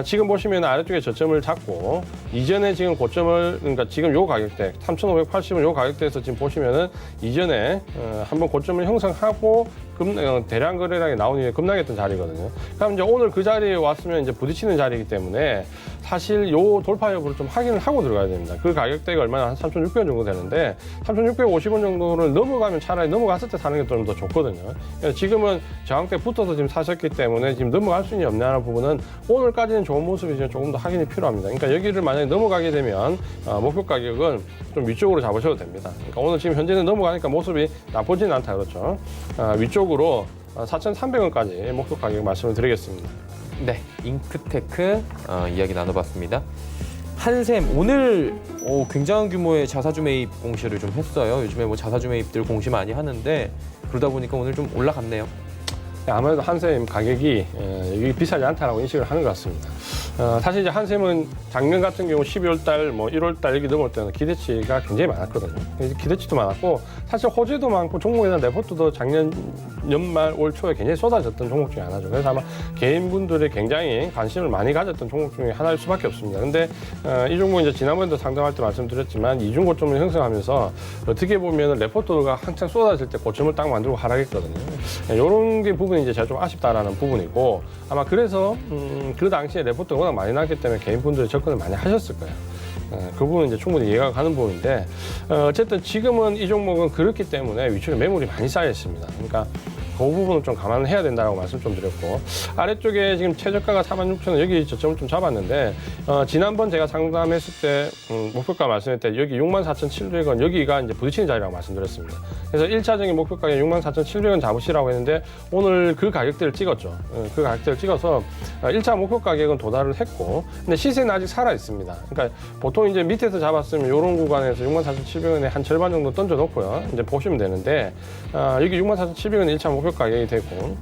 지금 보시면 아래쪽에 저점을 잡고 이전에 지금 고점을 그러니까 지금 요 가격대 3,580원 요 가격대에서 지금 보시면은 이전에 한번 고점을 형성하고 대량 거래량이 나오니 급락했던 자리거든요. 그럼 이제 오늘 그 자리에 왔으면 이제 부딪히는 자리이기 때문에 사실 요 돌파 여부를 좀 확인을 하고 들어가야 됩니다. 그 가격대가 얼마나 한 3,600원 정도 되는데 3,650원 정도를 넘어가면 차라리 넘어갔을 때 사는 게 좀 더 좋거든요. 지금은 저항대 붙어서 지금 사셨기 때문에 지금 넘어갈 수 있냐 없냐는 부분은 오늘까지는 좋은 모습이 조금 더 확인이 필요합니다. 그러니까 여기를 만약에 넘어가게 되면 목표 가격은 좀 위쪽으로 잡으셔도 됩니다. 그러니까 오늘 지금 현재는 넘어가니까 모습이 나쁘지는 않다 그렇죠. 위쪽으로 4,300원까지 목표 가격 말씀을 드리겠습니다. 네, 잉크테크 이야기 나눠봤습니다. 한샘 오늘 굉장한 규모의 자사주 매입 공시를 좀 했어요. 요즘에 뭐 자사주 매입들 공시 많이 하는데 그러다 보니까 오늘 좀 올라갔네요. 아무래도 한샘 가격이 여기 비싸지 않다라고 인식을 하는 것 같습니다. 사실 이제 한샘은 작년 같은 경우 12월 달, 뭐 1월 달 여기 넘을 때는 기대치가 굉장히 많았거든요. 기대치도 많았고 사실 호재도 많고 종목에 대한 레포트도 작년 연말 올 초에 굉장히 쏟아졌던 종목 중에 하나죠. 그래서 아마 개인분들이 굉장히 관심을 많이 가졌던 종목 중에 하나일 수밖에 없습니다. 근데 이 종목은 이제 지난번에도 상담할 때 말씀드렸지만 이중 고점을 형성하면서 어떻게 보면 레포트가 한창 쏟아질 때 고점을 딱 만들고 하락했거든요. 이런 게 부분이 이제 제가 좀 아쉽다라는 부분이고 아마 그래서 그 당시에 레포트가 워낙 많이 났기 때문에 개인분들이 접근을 많이 하셨을 거예요. 그 부분은 이제 충분히 이해가 가는 부분인데 어쨌든 지금은 이 종목은 그렇기 때문에 위쪽에 매물이 많이 쌓여 있습니다. 그러니까 그 부분은 좀 감안을 해야 된다고 말씀 좀 드렸고, 아래쪽에 지금 최저가가 46,000원, 여기 저점을 좀 잡았는데, 지난번 제가 상담했을 때 목표가 말씀할 때 여기 64,700원, 여기가 이제 부딪히는 자리라고 말씀드렸습니다. 그래서 1차적인 목표 가격 64,700원 잡으시라고 했는데 오늘 그 가격대를 찍었죠. 그 가격대를 찍어서 1차 목표 가격은 도달을 했고, 근데 시세는 아직 살아 있습니다. 그러니까 보통 이제 밑에서 잡았으면 이런 구간에서 64,700원에 한 절반 정도 던져놓고요. 이제 보시면 되는데, 여기 64,700원이 1차 목표 가격이 되고,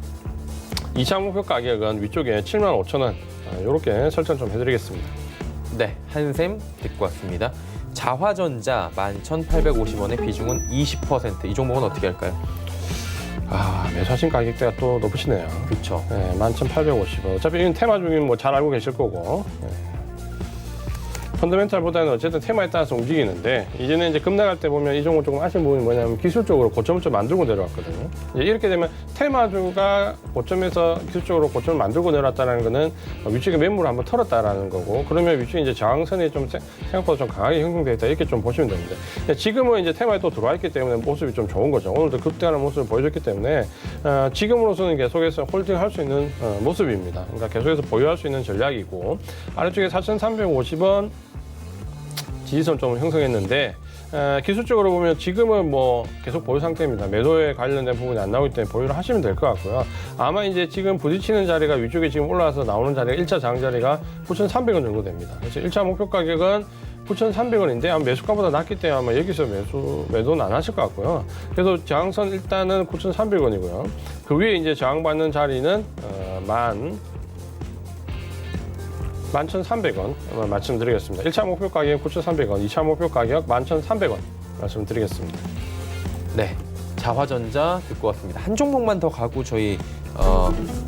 2차 목표 가격은 위쪽에 75,000원, 이렇게 설정 좀 해드리겠습니다. 네, 한샘 듣고 왔습니다. 자화전자 11,850원의 비중은 20%. 이 종목은 어떻게 할까요? 매수하신 가격대가 또 높으시네요. 그렇죠. 네, 11,850원. 어차피 이건 테마 중인 뭐 잘 알고 계실 거고. 네. 펀더멘탈보다는 어쨌든 테마에 따라서 움직이는데, 이제는 이제 급락할 때 보면 이 종목 조금 아쉬운 부분이 뭐냐면 기술적으로 고점을 좀 만들고 내려왔거든요. 이제 이렇게 되면 테마주가 고점에서 기술적으로 고점을 만들고 내려왔다는 거는 위쪽에 매물을 한번 털었다라는 거고, 그러면 위쪽에 이제 저항선이 좀 생각보다 좀 강하게 형성되어 있다, 이렇게 좀 보시면 됩니다. 지금은 이제 테마에 또 들어와 있기 때문에 모습이 좀 좋은 거죠. 오늘도 급등하는 모습을 보여줬기 때문에 지금으로서는 계속해서 홀딩할 수 있는 모습입니다. 그러니까 계속해서 보유할 수 있는 전략이고, 아래쪽에 4,350원 지지선 좀 형성했는데, 기술적으로 보면 지금은 뭐 계속 보유 상태입니다. 매도에 관련된 부분이 안 나오기 때문에 보유를 하시면 될 것 같고요. 아마 이제 지금 부딪히는 자리가 위쪽에 지금 올라와서 나오는 자리가 1차 저항 자리가 9,300원 정도 됩니다. 그래서 1차 목표 가격은 9,300원인데 아마 매수가보다 낮기 때문에 아마 여기서 매도는 안 하실 것 같고요. 그래서 저항선 일단은 9,300원이고요. 그 위에 이제 저항받는 자리는 11,300원 말씀드리겠습니다. 1차 목표 가격 9,300원, 2차 목표 가격 11,300원 말씀드리겠습니다. 네, 자화전자 듣고 왔습니다. 한 종목만 더 가고 저희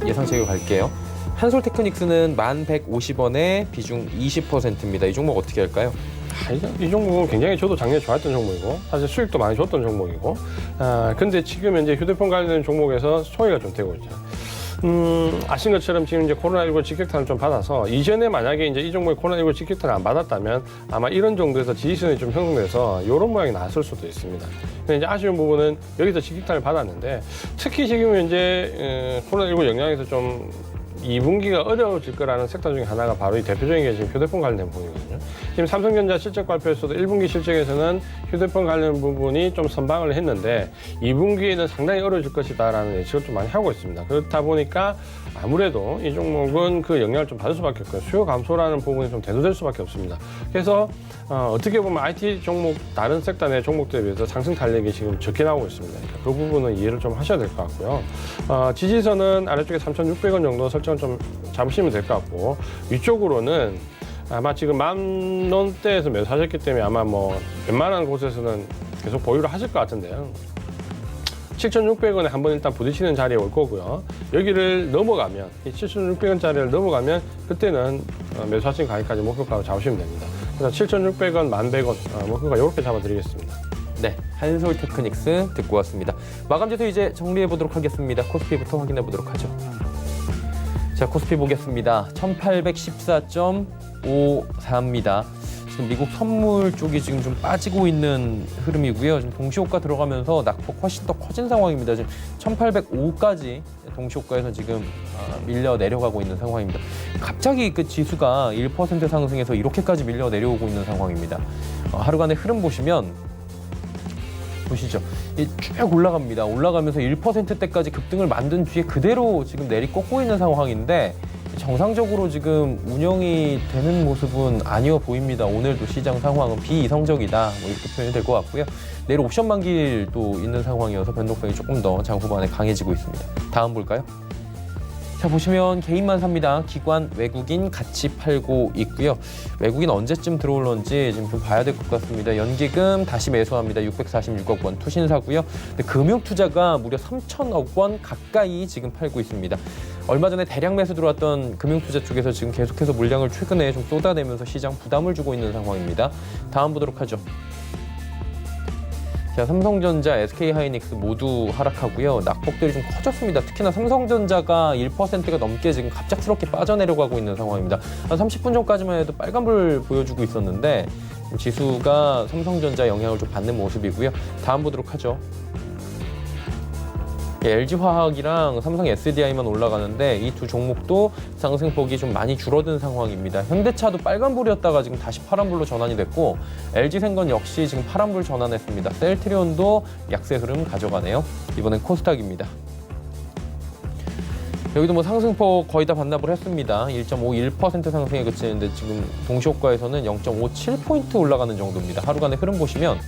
예상치로 갈게요. 한솔테크닉스는 1,150원에 비중 20%입니다. 이 종목 어떻게 할까요? 이 종목은 굉장히 저도 작년에 좋아했던 종목이고, 사실 수익도 많이 줬던 종목이고, 근데 지금 현재 휴대폰 관련 종목에서 소외가 좀 되고 있죠. 아신 것처럼 지금 이제 코로나19 직격탄을 좀 받아서, 이전에 만약에 이제 이 종목이 코로나19 직격탄을 안 받았다면 아마 이런 정도에서 지지선이 좀 형성돼서 이런 모양이 나왔을 수도 있습니다. 근데 이제 아쉬운 부분은 여기서 직격탄을 받았는데, 특히 지금 현재 코로나19 영향에서 좀 2분기가 어려워질 거라는 섹터 중에 하나가 바로 이 대표적인 게 지금 휴대폰 관련 부분이거든요. 지금 삼성전자 실적 발표에서도 1분기 실적에서는 휴대폰 관련 부분이 좀 선방을 했는데 2분기에는 상당히 어려워질 것이다라는 예측을 좀 많이 하고 있습니다. 그렇다 보니까 아무래도 이 종목은 그 영향을 좀 받을 수밖에 없고요. 수요 감소라는 부분이 좀 대두될 수밖에 없습니다. 그래서 어떻게 보면 IT 종목, 다른 섹터 내 종목들에 비해서 상승 탄력이 지금 적게 나오고 있습니다. 그러니까 그 부분은 이해를 좀 하셔야 될 것 같고요. 지지선은 아래쪽에 3,600원 정도 설정 좀 잡으시면 될 것 같고, 위쪽으로는 아마 지금 10,000원대에서 매수하셨기 때문에 아마 뭐 웬만한 곳에서는 계속 보유를 하실 것 같은데요. 7,600원에 한번 일단 부딪히는 자리에 올 거고요. 여기를 넘어가면, 이 7,600원짜리를 넘어가면 그때는 매수하신 가격까지 목표가로 잡으시면 됩니다. 그래서 7,600원, 1,100원 목표가 이렇게 잡아드리겠습니다. 네, 한솔테크닉스 듣고 왔습니다. 마감지수 이제 정리해 보도록 하겠습니다. 코스피부터 확인해 보도록 하죠. 자, 코스피 보겠습니다. 1814.54입니다. 지금 미국 선물 쪽이 지금 좀 빠지고 있는 흐름이고요. 지금 동시호가 들어가면서 낙폭 훨씬 더 커진 상황입니다. 지금 1805까지 동시호가에서 지금 밀려 내려가고 있는 상황입니다. 갑자기 그 지수가 1% 상승해서 이렇게까지 밀려 내려오고 있는 상황입니다. 하루간의 흐름 보시면 보시죠. 쭉 올라갑니다. 올라가면서 1%대까지 급등을 만든 뒤에 그대로 지금 내리꽂고 있는 상황인데, 정상적으로 지금 운영이 되는 모습은 아니어 보입니다. 오늘도 시장 상황은 비이성적이다, 뭐 이렇게 표현이 될 것 같고요. 내일 옵션 만기일도 있는 상황이어서 변동성이 조금 더 장 후반에 강해지고 있습니다. 다음 볼까요? 자, 보시면 개인만 삽니다. 기관, 외국인 같이 팔고 있고요. 외국인 언제쯤 들어올런지 지금 좀 봐야 될 것 같습니다. 연기금 다시 매수합니다. 646억 원 투신사고요. 근데 금융투자가 무려 3천억 원 가까이 지금 팔고 있습니다. 얼마 전에 대량 매수 들어왔던 금융투자 쪽에서 지금 계속해서 물량을 최근에 좀 쏟아내면서 시장 부담을 주고 있는 상황입니다. 다음 보도록 하죠. 자, 삼성전자, SK하이닉스 모두 하락하고요. 낙폭들이 좀 커졌습니다. 특히나 삼성전자가 1%가 넘게 지금 갑작스럽게 빠져내려가고 있는 상황입니다. 한 30분 전까지만 해도 빨간불 보여주고 있었는데 지수가 삼성전자 영향을 좀 받는 모습이고요. 다음 보도록 하죠. LG화학이랑 삼성 SDI만 올라가는데 이 두 종목도 상승폭이 좀 많이 줄어든 상황입니다. 현대차도 빨간불이었다가 지금 다시 파란불로 전환이 됐고 LG생건 역시 지금 파란불 전환했습니다. 셀트리온도 약세 흐름 가져가네요. 이번엔 코스닥입니다. 여기도 뭐 상승폭 거의 다 반납을 했습니다. 1.51% 상승에 그치는데 지금 동시효과에서는 0.57포인트 올라가는 정도입니다. 하루간의 흐름 보시면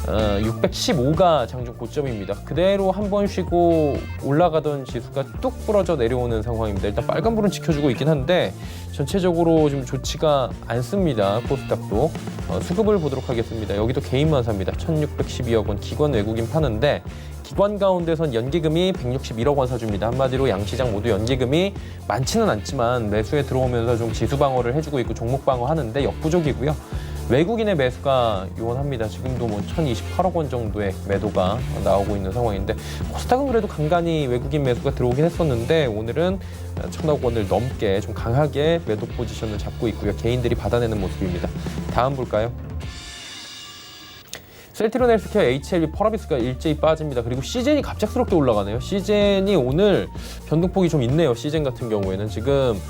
615가 장중 고점입니다. 그대로 한 번 쉬고 올라가던 지수가 뚝 부러져 내려오는 상황입니다. 일단 빨간불은 지켜주고 있긴 한데 전체적으로 좀 좋지가 않습니다. 코스닥도 수급을 보도록 하겠습니다. 여기도 개인만 삽니다. 1612억 원 기관 외국인 파는데 기관 가운데선 연기금이 161억 원 사줍니다. 한마디로 양시장 모두 연기금이 많지는 않지만 매수에 들어오면서 좀 지수 방어를 해주고 있고 종목 방어하는데 역부족이고요. 외국인의 매수가 요원합니다. 지금도 뭐 1028억 원 정도의 매도가 나오고 있는 상황인데 코스닥은 그래도 간간히 외국인 매수가 들어오긴 했었는데 오늘은 1000억 원을 넘게 좀 강하게 매도 포지션을 잡고 있고요. 개인들이 받아내는 모습입니다. 다음 볼까요? 셀트리온 헬스케어, HLB, 펄어비스가 일제히 빠집니다. 그리고 시젠이 갑작스럽게 올라가네요. 시젠이 오늘 변동폭이 좀 있네요. 시젠 같은 경우에는 지금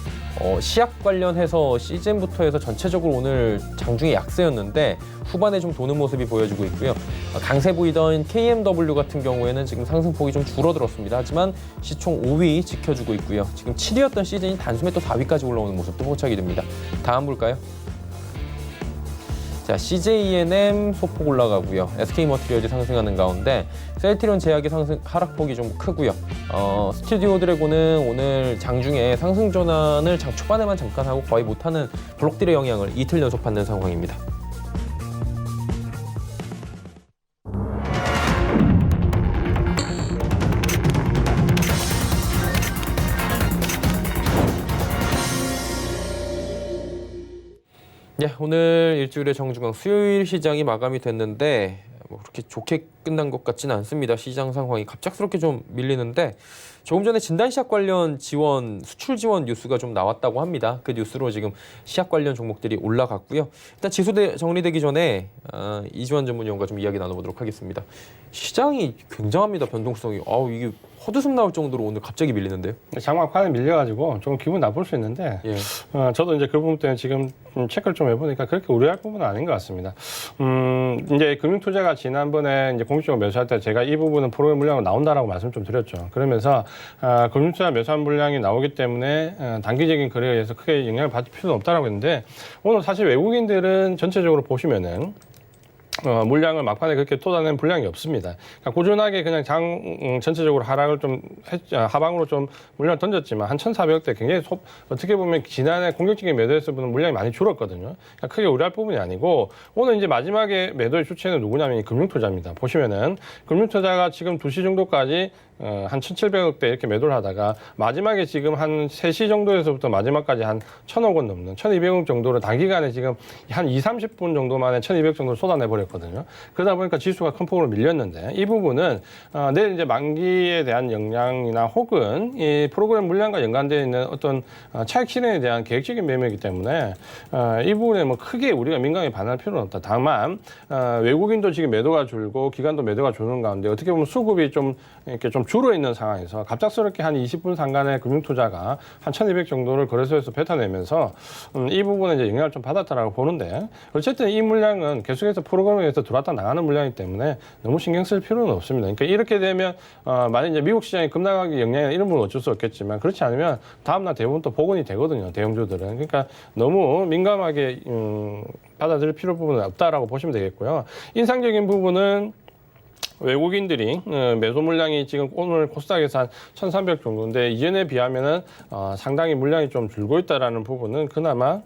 시약 관련해서 시젠부터 해서 전체적으로 오늘 장중에 약세였는데 후반에 좀 도는 모습이 보여주고 있고요. 강세 보이던 KMW 같은 경우에는 지금 상승폭이 좀 줄어들었습니다. 하지만 시총 5위 지켜주고 있고요. 지금 7위였던 시즌이 단숨에 또 4위까지 올라오는 모습도 포착이 됩니다. 다음 볼까요? 자, CJENM 소폭 올라가고요. SK머티리얼이 상승하는 가운데 셀트리온 제약의 하락폭이 좀 크고요. 스튜디오 드래곤은 오늘 장중에 상승 전환을 장 초반에만 잠깐 하고 거의 못하는 블록딜의 영향을 이틀 연속 받는 상황입니다. 네, 오늘 일주일의 정주강 수요일 시장이 마감이 됐는데 뭐 그렇게 좋게 끝난 것 같지는 않습니다. 시장 상황이 갑작스럽게 좀 밀리는데 조금 전에 진단시약 관련 지원, 수출 지원 뉴스가 좀 나왔다고 합니다. 그 뉴스로 지금 시약 관련 종목들이 올라갔고요. 일단 지수 정리되기 전에 이주환 전문위원과 좀 이야기 나눠보도록 하겠습니다. 시장이 굉장합니다. 변동성이. 이게 헛웃음 나올 정도로 오늘 갑자기 밀리는데요. 장막판에 밀려가지고 조금 기분 나쁠 수 있는데 예. 저도 이제 그 부분 때문에 지금 체크를 좀 해보니까 그렇게 우려할 부분은 아닌 것 같습니다. 이제 금융투자가 지난번에 이제 공식적으로 매수할 때 제가 이 부분은 프로그램 물량으로 나온다라고 말씀 좀 드렸죠. 그러면서 금융투자 매수한 물량이 나오기 때문에 단기적인 거래에 의해서 크게 영향을 받을 필요는 없다라고 했는데 오늘 사실 외국인들은 전체적으로 보시면은 물량을 막판에 그렇게 쏟아낸 분량이 없습니다. 그러니까 꾸준하게 그냥 전체적으로 하락을 좀 하방으로 좀 물량을 던졌지만 한 1,400대 굉장히 어떻게 보면 지난해 공격적인 매도에서 보는 물량이 많이 줄었거든요. 그러니까 크게 우려할 부분이 아니고 오늘 이제 마지막에 매도의 주체는 누구냐면 금융투자입니다. 보시면은 금융투자가 지금 2시 정도까지 한 1,700억대 이렇게 매도를 하다가 마지막에 지금 한 3시 정도에서부터 마지막까지 한 1,000억 원 넘는 1,200억 정도를 단기간에 지금 한 2, 30분 정도 만에 1,200 정도를 쏟아내버렸거든요. 그러다 보니까 지수가 큰 폭으로 밀렸는데 이 부분은 내일 이제 만기에 대한 영향이나 혹은 이 프로그램 물량과 연관되어 있는 어떤 차익 실현에 대한 계획적인 매매이기 때문에 이 부분에 뭐 크게 우리가 민감하게 반할 필요는 없다. 다만 외국인도 지금 매도가 줄고 기관도 매도가 주는 가운데 어떻게 보면 수급이 좀 이렇게 좀 줄어 있는 상황에서 갑작스럽게 한 20분 상간의 금융투자가 한 1,200 정도를 거래소에서 뱉어내면서 이 부분에 이제 영향을 좀 받았다라고 보는데 어쨌든 이 물량은 계속해서 프로그램에서 들어왔다 나가는 물량이기 때문에 너무 신경 쓸 필요는 없습니다. 그러니까 이렇게 되면 만약 이제 미국 시장이 급락하기 영향이나 이런 부분은 어쩔 수 없겠지만 그렇지 않으면 다음날 대부분 또 복원이 되거든요. 대형주들은. 그러니까 너무 민감하게 받아들일 필요 부분은 없다라고 보시면 되겠고요. 인상적인 부분은 외국인들이 매수 물량이 지금 오늘 코스닥에서 한 1,300 정도인데 이전에 비하면은 상당히 물량이 좀 줄고 있다라는 부분은 그나마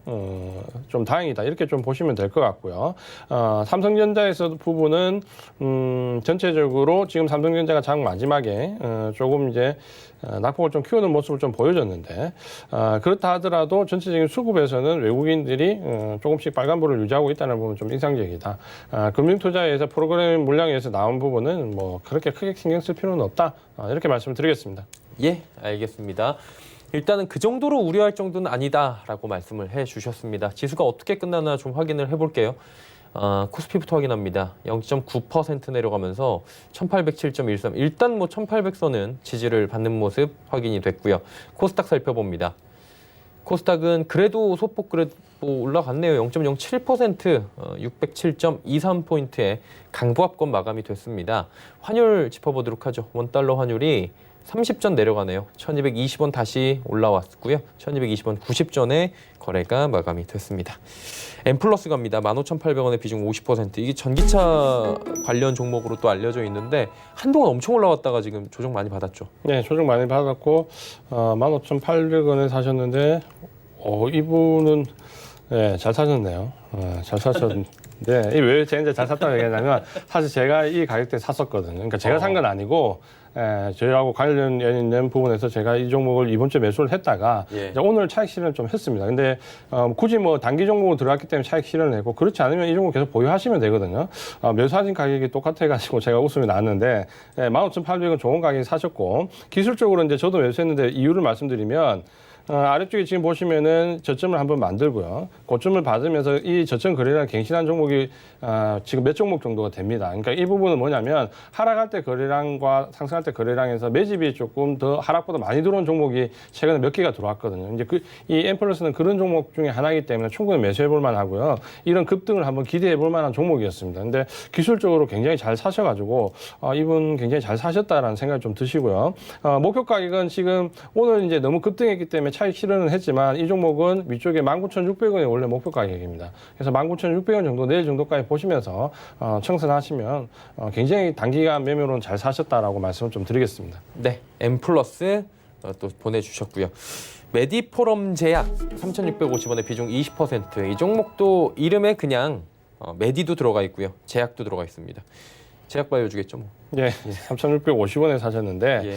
좀 다행이다 이렇게 좀 보시면 될 것 같고요. 삼성전자에서 부분은 전체적으로 지금 삼성전자가 장 마지막에 조금 이제 낙폭을 좀 키우는 모습을 좀 보여줬는데 그렇다 하더라도 전체적인 수급에서는 외국인들이 조금씩 빨간불을 유지하고 있다는 부분은 좀 인상적이다. 금융투자에서 프로그램 물량에서 나온 부분은 뭐 그렇게 크게 신경 쓸 필요는 없다. 이렇게 말씀을 드리겠습니다. 예, 알겠습니다. 일단은 그 정도로 우려할 정도는 아니다라고 말씀을 해주셨습니다. 지수가 어떻게 끝나나 좀 확인을 해볼게요. 코스피부터 확인합니다. 0.9% 내려가면서 1807.13. 일단 뭐 1800선은 지지를 받는 모습 확인이 됐고요. 코스닥 살펴봅니다. 코스닥은 그래도 소폭 올라갔네요. 0.07%, 607.23포인트의 강보합권 마감이 됐습니다. 환율 짚어보도록 하죠. 원달러 환율이 30전 내려가네요. 1220원 다시 올라왔고요. 1220원 90전에 거래가 마감이 됐습니다. 엠플러스 갑니다. 15,800원의 비중 50%. 이게 전기차 관련 종목으로 또 알려져 있는데 한동안 엄청 올라왔다가 지금 조정 많이 받았죠. 네, 조정 많이 받았고 15,800원에 사셨는데 이분은 네, 잘 사셨네요. 잘 사셨는데 왜 제가 이제 잘 샀다고 얘기하냐면 사실 제가 이 가격대에 샀었거든요. 그러니까 제가 산 건 아니고 저희하고 관련 있는 부분에서 제가 이 종목을 이번 주에 매수를 했다가 이제 오늘 차익 실현을 좀 했습니다. 근데 굳이 뭐 단기 종목으로 들어갔기 때문에 차익 실현을 했고 그렇지 않으면 이 종목 계속 보유하시면 되거든요. 매수하신 가격이 똑같아가지고 제가 웃음이 나왔는데 15,800원 좋은 가격에 사셨고 기술적으로 이제 저도 매수했는데 이유를 말씀드리면 아래쪽에 지금 보시면은 저점을 한번 만들고요. 고점을 받으면서 이 저점 거래량 갱신한 종목이 지금 몇 종목 정도가 됩니다. 그러니까 이 부분은 뭐냐면 하락할 때 거래량과 상승할 때 거래량에서 매집이 조금 더 하락보다 많이 들어온 종목이 최근에 몇 개가 들어왔거든요. 이제 이 엠플러스는 그런 종목 중에 하나이기 때문에 충분히 매수해 볼 만하고요. 이런 급등을 한번 기대해 볼 만한 종목이었습니다. 근데 기술적으로 굉장히 잘 사셔가지고 이분 굉장히 잘 사셨다라는 생각이 좀 드시고요. 목표 가격은 지금 오늘 이제 너무 급등했기 때문에 차익 실현은 했지만 이 종목은 위쪽에 19,600원이 원래 목표 가격입니다. 그래서 19,600원 정도 내일 정도까지 보시면서 청산하시면 굉장히 단기간 매매로는 잘 사셨다라고 말씀을 좀 드리겠습니다. 네, 엠플러스 또 보내주셨고요. 메디포럼 제약 3,650원의 비중 20%. 이 종목도 이름에 그냥 메디도 들어가 있고요. 제약도 들어가 있습니다. 제약 바이오주겠죠 뭐. 예, 3,650원에 사셨는데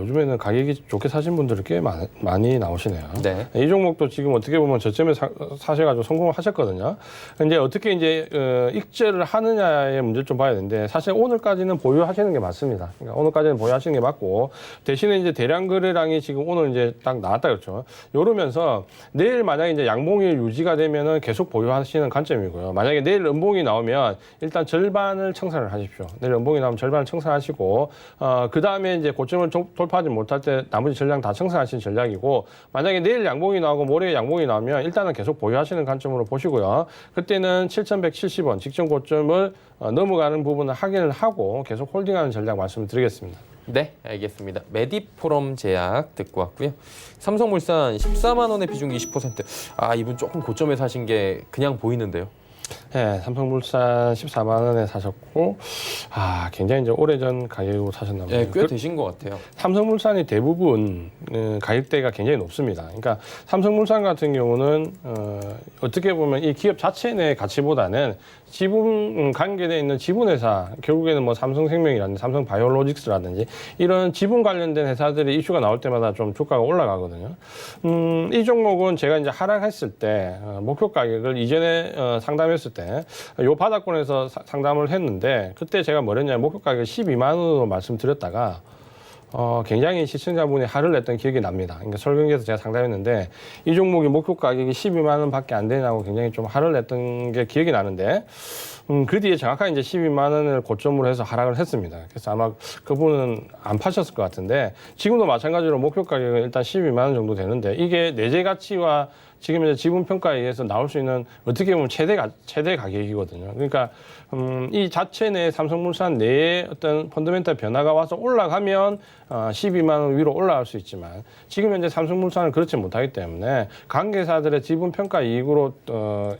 요즘에는 가격이 좋게 사신 분들이 꽤 많이 나오시네요. 네. 이 종목도 지금 어떻게 보면 저점에 사셔가지고 성공을 하셨거든요. 근데 어떻게 이제 익절을 하느냐의 문제를 좀 봐야 되는데 사실 오늘까지는 보유하시는 게 맞습니다. 그러니까 오늘까지는 보유하시는 게 맞고 대신에 이제 대량 거래량이 지금 오늘 이제 딱 나왔다 그렇죠. 이러면서 내일 만약에 이제 양봉일 유지가 되면은 계속 보유하시는 관점이고요. 만약에 내일 음봉이 나오면 일단 절반을 청산을 하십시오. 내일 음봉이 나오면 절반을 청산하시고 그 다음에 이제 고점을 돌파하지 못할 때 나머지 전량 다 청산하시는 전략이고 만약에 내일 양봉이 나오고 모레 양봉이 나오면 일단은 계속 보유하시는 관점으로 보시고요. 그때는 7,170원 직전 고점을 넘어가는 부분을 확인을 하고 계속 홀딩하는 전략 말씀을 드리겠습니다. 네, 알겠습니다. 메디포럼 제약 듣고 왔고요. 삼성물산 14만 원의 비중 20%. 이분 조금 고점에 사신 게 그냥 보이는데요. 네, 삼성물산 14만 원에 사셨고 굉장히 이제 오래전 가격으로 사셨나 보네요. 네, 꽤 되신 것 같아요. 삼성물산이 대부분 가격대가 굉장히 높습니다. 그러니까 삼성물산 같은 경우는 어떻게 보면 이 기업 자체 내 가치보다는 지분 관계되어 있는 지분회사, 결국에는 뭐 삼성생명이라든지 삼성바이오로직스라든지 이런 지분 관련된 회사들이 이슈가 나올 때마다 좀 주가가 올라가거든요. 이 종목은 제가 이제 하락했을 때 목표 가격을 이전에 상담했을 때 요 바닥권에서 상담을 했는데 그때 제가 뭐랬냐면 목표 가격 12만 원으로 말씀드렸다가 굉장히 시청자분이 화를 냈던 기억이 납니다. 그러니까 설경에서 제가 상담했는데 이 종목이 목표 가격이 12만 원밖에 안 되냐고 굉장히 좀 화를 냈던 게 기억이 나는데 그 뒤에 정확하게 이제 12만 원을 고점으로 해서 하락을 했습니다. 그래서 아마 그분은 안 파셨을 것 같은데 지금도 마찬가지로 목표 가격은 일단 12만 원 정도 되는데 이게 내재 가치와 지금 이제 지분 평가에 의해서 나올 수 있는 어떻게 보면 최대 가격이거든요. 그러니까 이 자체 내 삼성물산 내에 어떤 펀더멘탈 변화가 와서 올라가면 12만 원 위로 올라갈 수 있지만 지금 현재 삼성물산은 그렇지 못하기 때문에 관계사들의 지분 평가 이익으로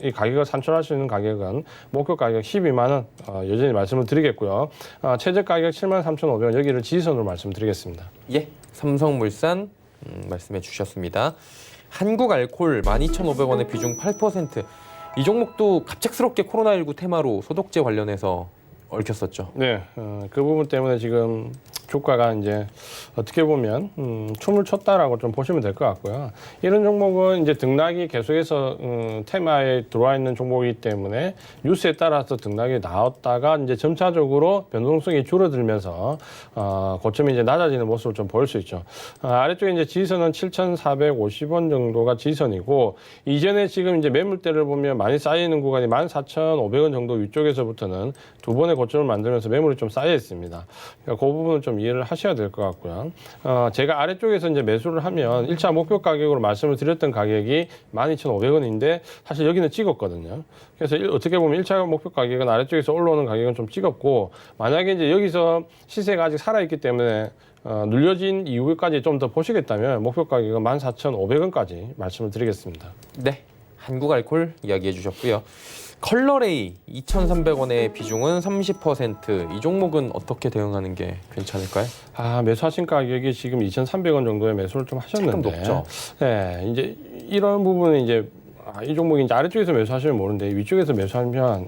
이 가격을 산출할 수 있는 가격은 목표 가격 12만 원 여전히 말씀을 드리겠고요. 최저 가격 73,500원 여기를 지지선으로 말씀드리겠습니다. 예, 삼성물산 말씀해 주셨습니다. 한국알콜 12,500원의 비중 8%. 이 종목도 갑작스럽게 코로나19 테마로 소독제 관련해서 얽혔었죠. 네, 그 부분 때문에 지금 주가가 이제 어떻게 보면 춤을 췄다라고 좀 보시면 될 것 같고요. 이런 종목은 이제 등락이 계속해서 테마에 들어와 있는 종목이기 때문에 뉴스에 따라서 등락이 나왔다가 이제 점차적으로 변동성이 줄어들면서 고점이 이제 낮아지는 모습을 좀 보일 수 있죠. 아래쪽에 이제 지지선은 7,450원 정도가 지지선이고 이전에 지금 이제 매물대를 보면 많이 쌓이는 구간이 14,500원 정도 위쪽에서부터는 두 번의 고점을 만들면서 매물이 좀 쌓여 있습니다. 그러니까 그 부분을 좀 이해를 하셔야 될 것 같고요. 제가 아래쪽에서 이제 매수를 하면 1차 목표 가격으로 말씀을 드렸던 가격이 12,500원인데 사실 여기는 찍었거든요. 그래서 어떻게 보면 1차 목표 가격은 아래쪽에서 올라오는 가격은 좀 찍었고 만약에 이제 여기서 시세가 아직 살아있기 때문에 눌려진 이후까지 좀 더 보시겠다면 목표 가격은 14,500원까지 말씀을 드리겠습니다. 네, 한국알콜 이야기해 주셨고요. 컬러레이 2,300원의 비중은 30%. 이 종목은 어떻게 대응하는 게 괜찮을까요? 매수하신 가격이 지금 2,300원 정도의 매수를 좀 하셨는데 조금 높죠. 네, 이제 이런 부분은 이제 이 종목이 이제 아래쪽에서 매수하시면 모르는데 위쪽에서 매수하면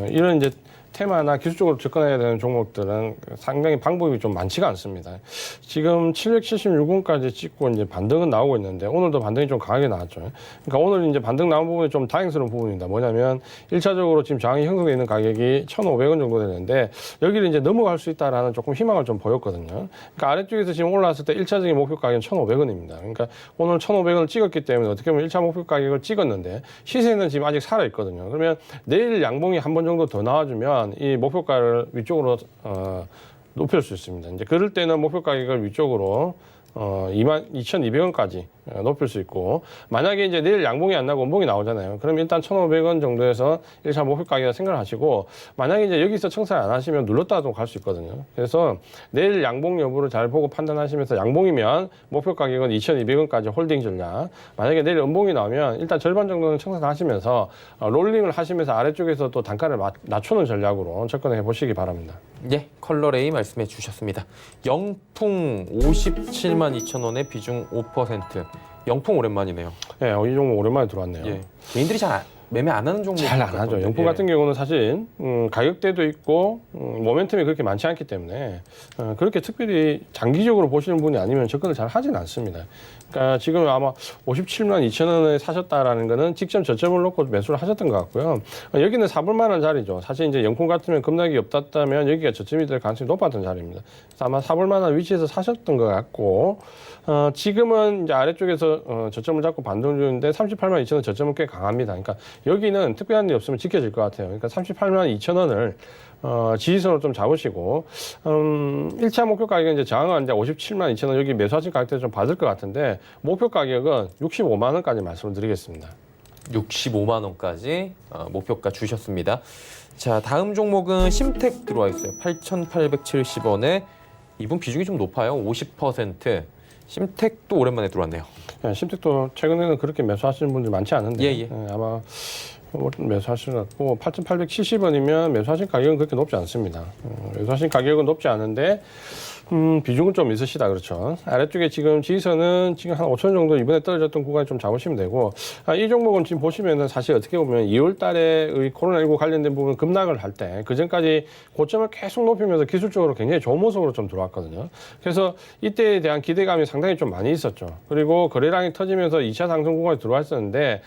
이런 이제 테마나 기술적으로 접근해야 되는 종목들은 상당히 방법이 좀 많지가 않습니다. 지금 776원까지 찍고 이제 반등은 나오고 있는데 오늘도 반등이 좀 강하게 나왔죠. 그러니까 오늘 이제 반등 나온 부분이 좀 다행스러운 부분입니다. 뭐냐면 1차적으로 지금 저항이 형성되어 있는 가격이 1,500원 정도 되는데 여기를 이제 넘어갈 수 있다라는 조금 희망을 좀 보였거든요. 그러니까 아래쪽에서 지금 올라왔을 때 1차적인 목표 가격은 1,500원입니다. 그러니까 오늘 1,500원을 찍었기 때문에 어떻게 보면 1차 목표 가격을 찍었는데 시세는 지금 아직 살아 있거든요. 그러면 내일 양봉이 한 번 정도 더 나와주면 이 목표가를 위쪽으로 높일 수 있습니다. 이제 그럴 때는 목표 가격을 위쪽으로 22,200원까지 높일 수 있고 만약에 이제 내일 양봉이 안 나고 원봉이 나오잖아요. 그럼 일단 1,500원 정도에서 1차 목표 가격을 생각을 하시고 만약에 이제 여기서 청산 안 하시면 눌렀다도 갈 수 있거든요. 그래서 내일 양봉 여부를 잘 보고 판단하시면서 양봉이면 목표 가격은 2,200원까지 홀딩 전략. 만약에 내일 음봉이 나오면 일단 절반 정도는 청산하시면서 롤링을 하시면서 아래쪽에서 또 단가를 낮추는 전략으로 접근해 보시기 바랍니다. 예, 컬러레이 말씀해 주셨습니다. 영풍 572,000원의 비중 5%. 영풍 오랜만이네요. 네, 이 종목 오랜만에 들어왔네요. 예. 개인들이 잘 매매 안 하는 종목 잘 안 하죠. 영풍 같은 경우는 사실 가격대도 있고 모멘텀이 그렇게 많지 않기 때문에 그렇게 특별히 장기적으로 보시는 분이 아니면 접근을 잘 하진 않습니다. 그러니까 지금 아마 572,000원에 사셨다라는 거는 직전 저점을 놓고 매수를 하셨던 것 같고요. 여기는 사볼만 한 자리죠. 사실 이제 영풍 같으면 급락이 없었다면 여기가 저점이 될 가능성이 높았던 자리입니다. 그래서 아마 사볼만 한 위치에서 사셨던 것 같고 지금은 이제 아래쪽에서 저점을 잡고 반등 중인데 382,000원 저점은 꽤 강합니다. 그러니까 여기는 특별한 일 없으면 지켜질 것 같아요. 그러니까 382,000원을 지지선으로 좀 잡으시고 1차 목표 가격은 이제 저항은 이제 572,000원 여기 매수하신 가격대 좀 받을 것 같은데 목표 가격은 65만 원까지 말씀을 드리겠습니다. 65만 원까지 목표가 주셨습니다. 자, 다음 종목은 심택 들어와 있어요. 8,870원에 이분 비중이 좀 높아요. 50%. 심택도 오랜만에 들어왔네요. 네, 심택도 최근에는 그렇게 매수하시는 분들이 많지 않은데 예. 아마 매수하시는 것 같고 8,870원이면 매수하신 가격은 그렇게 높지 않습니다. 매수하신 가격은 높지 않은데 비중은 좀 있으시다 그렇죠. 아래쪽에 지금 지지선은 지금 한 5천 정도 이번에 떨어졌던 구간에 좀 잡으시면 되고 이 종목은 지금 보시면은 사실 어떻게 보면 2월 달에 코로나19 관련된 부분 급락을 할 때 그 전까지 고점을 계속 높이면서 기술적으로 굉장히 좋은 모습으로 좀 들어왔거든요. 그래서 이때에 대한 기대감이 상당히 좀 많이 있었죠. 그리고 거래량이 터지면서 2차 상승 구간에 들어왔었는데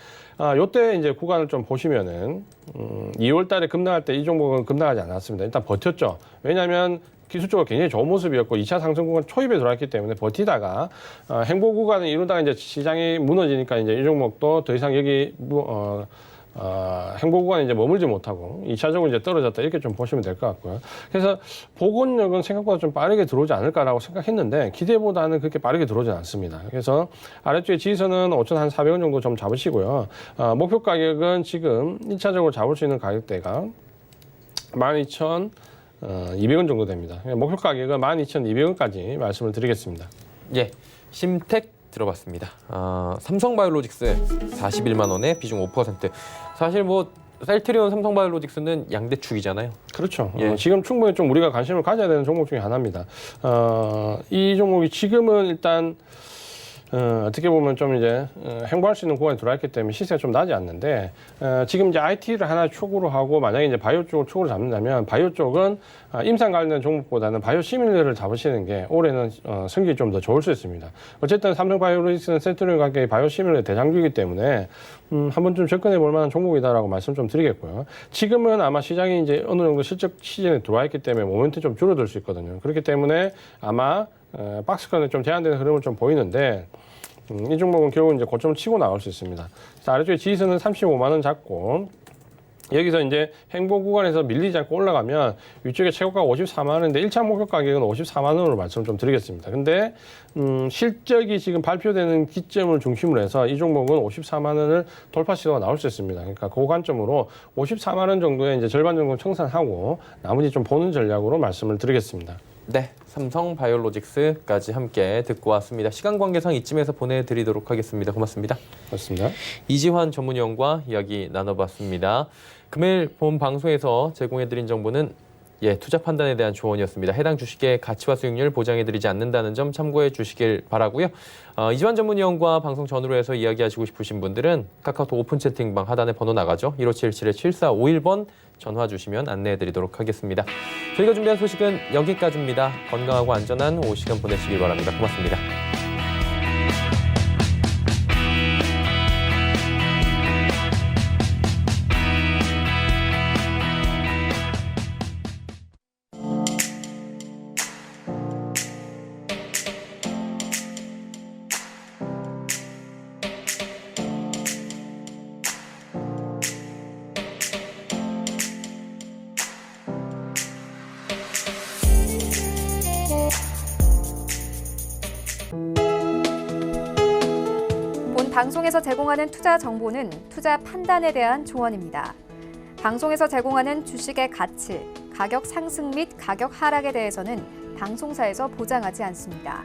요때 이제 구간을 좀 보시면은 2월 달에 급락할 때 이 종목은 급락하지 않았습니다. 일단 버텼죠. 왜냐하면 기술적으로 굉장히 좋은 모습이었고 2차 상승 구간 초입에 들어왔기 때문에 버티다가 행보 구간을 이루다가 이제 시장이 무너지니까 이제 이 종목도 더 이상 여기 행보 구간에 이제 머물지 못하고 2차적으로 이제 떨어졌다 이렇게 좀 보시면 될 것 같고요. 그래서 복원력은 생각보다 좀 빠르게 들어오지 않을까라고 생각했는데 기대보다는 그렇게 빠르게 들어오지 않습니다. 그래서 아래쪽에 지지선은 5,400원 정도 좀 잡으시고요. 목표 가격은 지금 1차적으로 잡을 수 있는 가격대가 12,200원 정도 됩니다. 목표 가격은 12,200원까지 말씀을 드리겠습니다. 예, 심택 들어봤습니다. 삼성바이오로직스 41만 원에 비중 5%. 사실 뭐 셀트리온, 삼성바이오로직스는 양대축이잖아요. 그렇죠. 예. 지금 충분히 좀 우리가 관심을 가져야 되는 종목 중에 하나입니다. 이 종목이 지금은 일단 어떻게 보면 좀 이제 행보할 수 있는 구간에 들어왔기 때문에 시세가 좀 나지 않는데 지금 이제 IT를 하나 축으로 하고 만약에 이제 바이오 쪽을 축으로 잡는다면 바이오 쪽은 임상 관련 종목보다는 바이오 시밀러를 잡으시는 게 올해는 성적이 좀 더 좋을 수 있습니다. 어쨌든 삼성바이오로직스는 센트리온 가격이 바이오 시밀러 대장주이기 때문에 한번 좀 접근해 볼 만한 종목이다라고 말씀 좀 드리겠고요. 지금은 아마 시장이 이제 어느 정도 실적 시즌에 들어와 있기 때문에 모멘텀이 좀 줄어들 수 있거든요. 그렇기 때문에 아마 박스권에 좀 제한되는 흐름을 좀 보이는데 이 종목은 결국 이제 고점을 치고 나올 수 있습니다. 그래서 아래쪽에 지지선은 35만 원 잡고 여기서 이제 행보 구간에서 밀리지 않고 올라가면 위쪽에 최고가가 54만 원인데 1차 목표 가격은 54만 원으로 말씀 좀 드리겠습니다. 근데 실적이 지금 발표되는 기점을 중심으로 해서 이 종목은 54만 원을 돌파 시도가 나올 수 있습니다. 그러니까 그 관점으로 54만 원 정도의 이제 절반 정도 청산하고 나머지 좀 보는 전략으로 말씀을 드리겠습니다. 네, 삼성바이오로직스까지 함께 듣고 왔습니다. 시간 관계상 이쯤에서 보내드리도록 하겠습니다. 고맙습니다. 맞습니다. 이지환 전문위원과 이야기 나눠봤습니다. 금요일 본 방송에서 제공해드린 정보는 투자 판단에 대한 조언이었습니다. 해당 주식의 가치와 수익률 보장해드리지 않는다는 점 참고해 주시길 바라고요. 이지환 전문위원과 방송 전후로 해서 이야기하시고 싶으신 분들은 카카오톡 오픈 채팅방 하단에 번호 나가죠. 1577-7451번 전화 주시면 안내해드리도록 하겠습니다. 저희가 준비한 소식은 여기까지입니다. 건강하고 안전한 오후 시간 보내시길 바랍니다. 고맙습니다. 본 방송에서 제공하는 투자 정보는 투자 판단에 대한 조언입니다. 방송에서 제공하는 주식의 가치, 가격 상승 및 가격 하락에 대해서는 방송사에서 보장하지 않습니다.